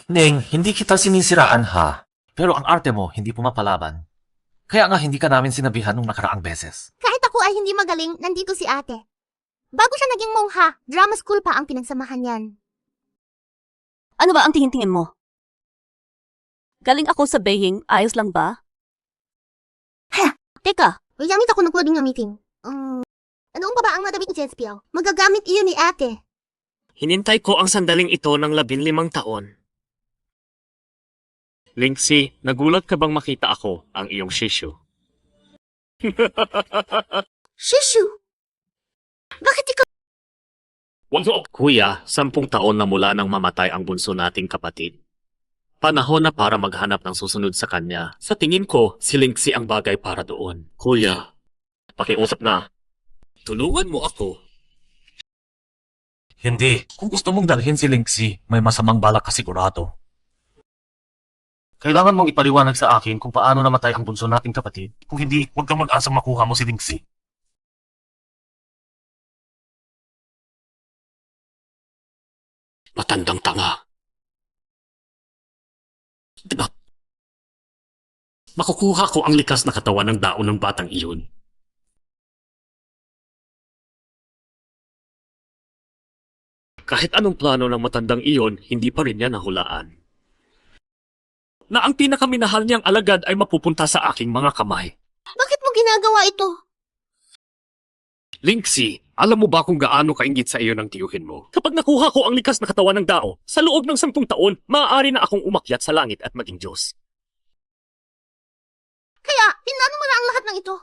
Ning, hindi kita sinisiraan ha. Pero ang arte mo, hindi pumapalaban. Kaya nga hindi ka namin sinabihan nung nakaraang beses. Kahit ako ay hindi magaling, nandito si ate. Bago siya naging mongha, drama school pa ang pinagsamahan niyan. Ano ba ang tingin-tingin mo? Galing ako sa baying, ayos lang ba? Teka, Gamit ako ng clothing na meeting. Anoong ba ang madaming Jetspiel? Magagamit iyon ni ate. Hinintay ko ang sandaling ito ng 15 taon. Linksy, nagulat ka bang makita ako ang iyong shishu? Shishu! Bakit ikaw... Kuya, 10 taon na mula nang mamatay ang bunso nating kapatid. Panahon na para maghanap ng susunod sa kanya. Sa tingin ko, si Linksy ang bagay para doon. Kuya, pakiusap na. Tulungan mo ako. Hindi. Kung gusto mong dalhin si Linksy, may masamang balak ka sigurado. Kailangan mong ipaliwanag sa akin kung paano namatay ang bunso nating kapatid. Kung hindi, huwag kang mag-asang makuha mo si Linksy. Matandang tanga. Diba? Makukuha ko ang likas na katawan ng daon ng batang iyon. Kahit anong plano ng matandang iyon, hindi pa rin niya nahulaan. Na ang pinakaminahal niyang alagad ay mapupunta sa aking mga kamay. Bakit mo ginagawa ito? Linksy, alam mo ba kung gaano kaingit sa iyo ng tiyuhin mo? Kapag nakuha ko ang likas na katawan ng dao, sa loob ng 10 taon, maaari na akong umakyat sa langit at maging Diyos. Kaya, pinano mo na ang lahat ng ito?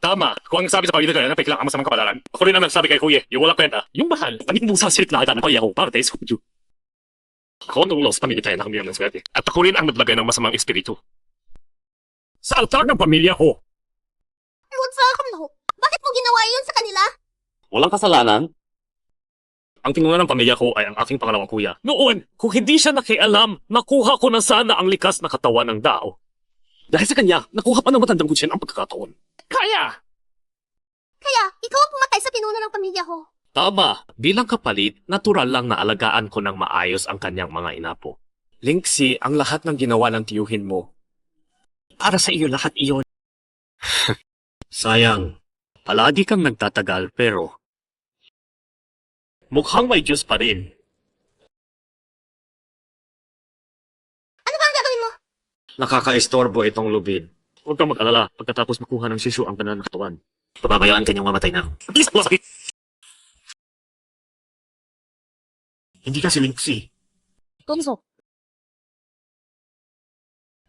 Tama. Kung ang sabi sa pagkita kaya na lang ang masamang kapalaran. Ako rin ang nagsabi kay Kuya, yung wala kwenta. Yung mahal, pagit mo sa sirit na kita ng payaw para tayo sa kudyo. Ako nung lost pamilya tayo na kami ng swerte. At ako rin ang naglagay ng masamang espiritu. Sa altar ng pamilya ko. Huwag sa akin na. Bakit mo ginawa iyon sa kanila? Walang kasalanan. Ang tinuna ng pamilya ko ay ang aking pangalawang kuya. Noon, kung hindi siya nakialam, nakuha ko na sana ang likas na katawan ng dao. Dahil sa kanya, nakuha pa ng matandang kutsyan ang pagkakataon. Kaya! Kaya, ikaw ang pumatay sa pinuno ng pamilya ko. Tama. Bilang kapalit, natural lang na alagaan ko ng maayos ang kanyang mga inapo. Linksy, ang lahat ng ginawa ng tiyuhin mo. Para sa iyo lahat iyon. Sayang. Palagi kang nagtatagal pero mukhang may Diyos pa rin. Ano ba ang gagawin mo? Nakakaistorbo itong lubid. Huwag kang mag-alala pagkatapos makuha ng sisyo ang banal na katawan. Pababayaan kanyang mamatay na. Bilis mo sakit! Hindi ka si Linksy. Tumso.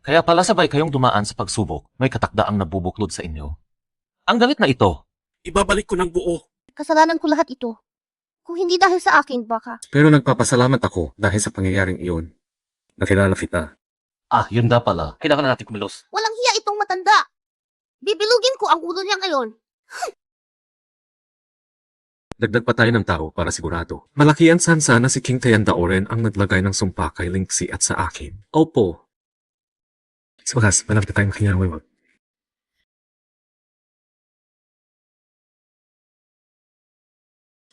Kaya pala sabay kayong dumaan sa pagsubok, may katakdaang nabubuklod sa inyo. Ang galit na ito, Ibabalik ko ng buo. Kasalanan ko lahat ito. Kung hindi dahil sa akin, baka. Pero nagpapasalamat ako dahil sa pangyayaring iyon. Nakilala kita. yun da pala. Kailangan na natin kumilos. Walang hiya itong matanda. Bibilugin ko ang ulo niya ngayon. Dagdag pa tayo ng tao para sigurado. Malaki ang sansa na si King Tayandaoren ang naglagay ng sumpa kay Linksy at sa akin. Opo. Sa wakas, malapit tayong makinaway.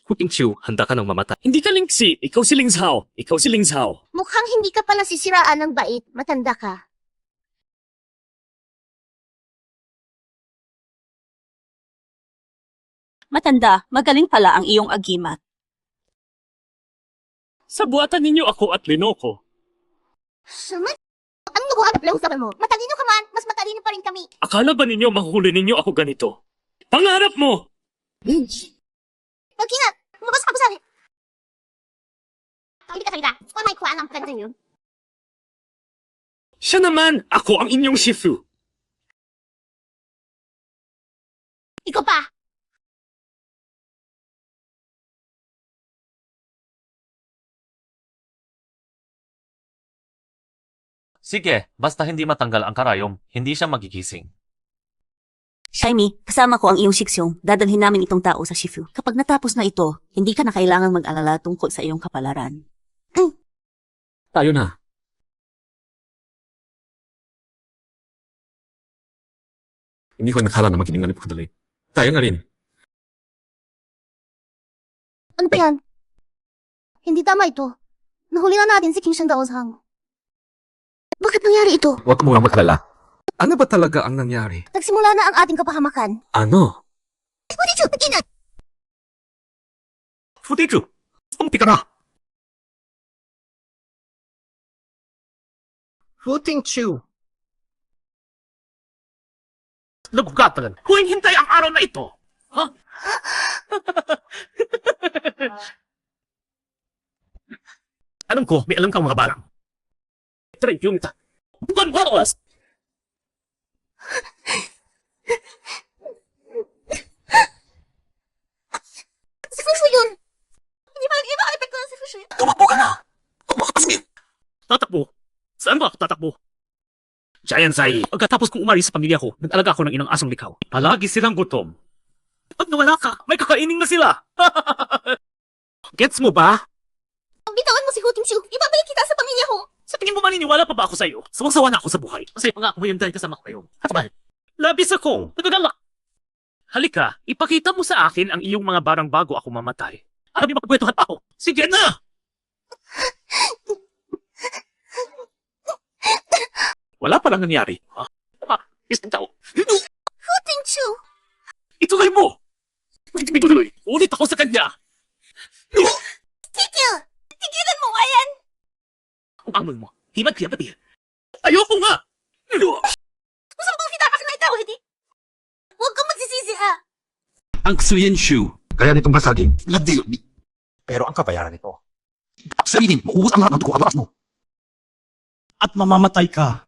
Kuting Chiu, handa ka nang mamatay. Hindi ka Linksy. Ikaw si Lingzhao. Ikaw si Lingzhao. Mukhang hindi ka pala sisiraan ng bait. Matanda ka. Matanda, magaling pala ang iyong agimat. Sa buhatan ninyo ako at Linoko. Sumat? Anong nakuha na usapan mo? Matalino ka man, mas matalino pa rin kami. Akala ba ninyo mahuhuli ninyo ako ganito? Pangarap mo! Mag-ingat! Lumabas ka pa sa akin! Hindi ka salita. Kung may kuha ng kanta niyo. Siya naman! Ako ang inyong Shifu! Ikaw pa! Sige, basta hindi matanggal ang karayom, hindi siya magigising. Shaimi, kasama ko ang iyong Shiksyong. Dadalhin namin itong tao sa Shifu. Kapag natapos na ito, hindi ka na kailangang mag-alala tungkol sa iyong kapalaran. Tayo na. Hindi ko nakala na makinig na pagdali. Tayo nga rin. Ano ba yan? Hindi tama ito. Nahuli na natin si King Shan Daozhang. Bakit nangyari ito? Huwag mo nga makalala. Ano ba talaga ang nangyari? Nagsimula na ang ating kapahamakan. Ano? Futichu, takinat! Futichu, umpi ka na. Footing Chu. Nagugatalan. Huwag hintay ang araw na ito. Ha? Alam ko, may alam kang mga barang. Try yung ita. Bukan oras. Si Fushu yun! Hindi ba iba epekto na si Fushu yun? Tumakbo ka na! Huwag mo kapasin! Tatakbo. Saan ba ako tatakbo? Giant Sai, pagkatapos kong umalis sa pamilya ko, nag-alaga ako ng inang asong likaw. Palagi silang gutom. Pag nawala ka, may kakainin na sila. Gets mo ba? Bitawan mo si Hu Tingqiu! Ibabalik kita sa pamilya ko! Sa tingin mo maniniwala pa ba ako sa'yo? Sawang-sawa na ako sa buhay. Kasi pangako mo yun dahil kasama ko kayo. At mahal, labis akong nagagalak. Halika, ipakita mo sa akin ang iyong mga barang bago ako mamatay. Alam niyo makagwetuhan pa ako. Sige na! Wala pa lang nangyari. Ha? Isang tao. Hu Tingqiu! Ituloy mo! Ituloy! Ulit ako sa kanya! Tigil! Tigilan mo nga yan! Ang amon mo. Himat kaya pati. Ayoko nga! Gusto mo bang hitapak na ikaw, hindi? Huwag kang magsisisi, ha? Ang Suyenshu. Kaya nitong basagin, labdi yun. Pero ang kabayaran nito, sabihin, mauubos ang lahat ng dugo at lakas mo. At mamamatay ka.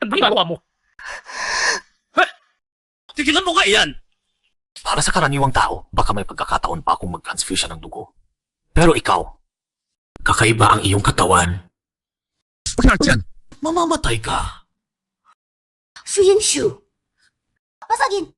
Ano ginagawa mo? Ha? Tigilan mo nga iyan! Para sa karaniwang tao, baka may pagkakataon pa akong mag-transfusion ng dugo. Pero ikaw, kakaiba ang iyong katawan. Pagkat yan, mamamatay ka. Suyenshu! Pasagin!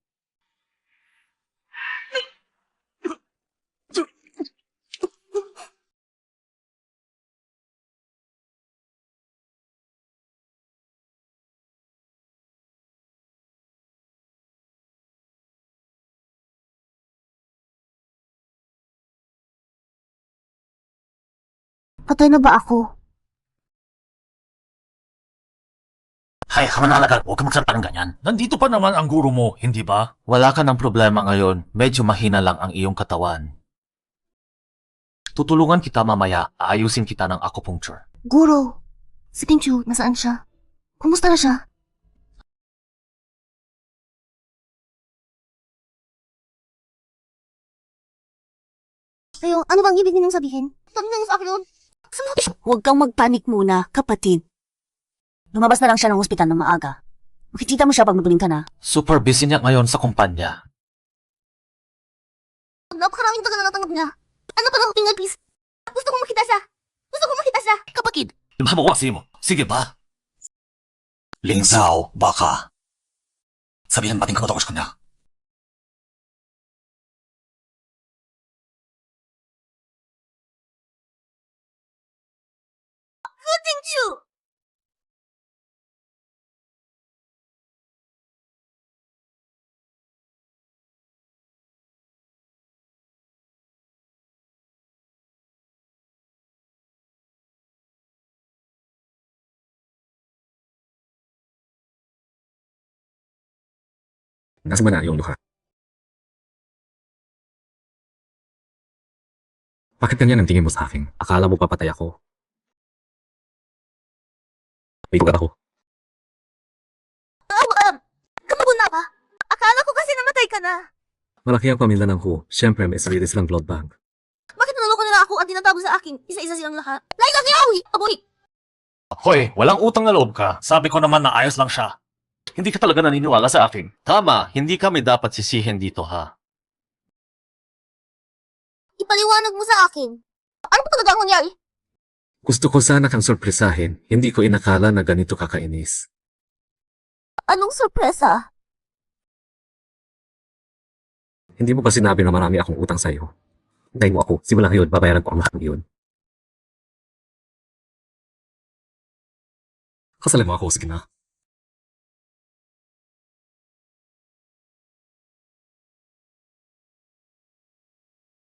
Patay na ba ako? Hay, kamanalagal, huwag ka magsalita ng ganyan. Nandito pa naman ang guro mo, hindi ba? Wala ka ng problema ngayon. Medyo mahina lang ang iyong katawan. Tutulungan kita mamaya. Aayusin kita ng acupuncture. Guro, si Tingqiu, nasaan siya? Kumusta na siya? Ayo, ano bang ibig ninyong sabihin? Sabi niyo sa akin yun. Huwag kang magpanik muna, kapatid. Lumabas na lang siya ng ospital ng maaga. Makikita mo siya pag magaling ka na. Super busy niya ngayon sa kumpanya. Napakaraming tagal na natanggap niya. Ano pa ng finger piece? Gusto kong makita siya. Gusto kong makita siya. Kapatid. Mabawasi mo. Sige ba? Ling Zhao, baka. Sabihin bating ka sa kanya. Hu Tingqiu! Nasa na yung luha. Bakit ganyan ang tingin mo sa akin? Akala mo papatay ako? May tugat ako. Kamagun na ba? Akala ko kasi namatay ka na. Malaki ang pamilya ng Hu. Siyempre may sarili silang blood bank. Bakit naloko nila ako at tinatago sa akin? Isa-isa silang lahat. Laila Kiawi! Aboy! Hoy, walang utang na loob ka. Sabi ko naman na ayos lang siya. Hindi ka talaga naniniwala sa akin. Tama, hindi kami dapat sisihin dito ha. Ipaliwanag mo sa akin. Ano ba talaga ang nangyari? Gusto ko sana kang sorpresahin. Hindi ko inakala na ganito kakainis. Anong sorpresa? Hindi mo ba sinabi na marami akong utang sa'yo? Hintayin mo ako. Simula ngayon, babayaran ko ang lahat ng iyon. Kasalan mo ako, sige na.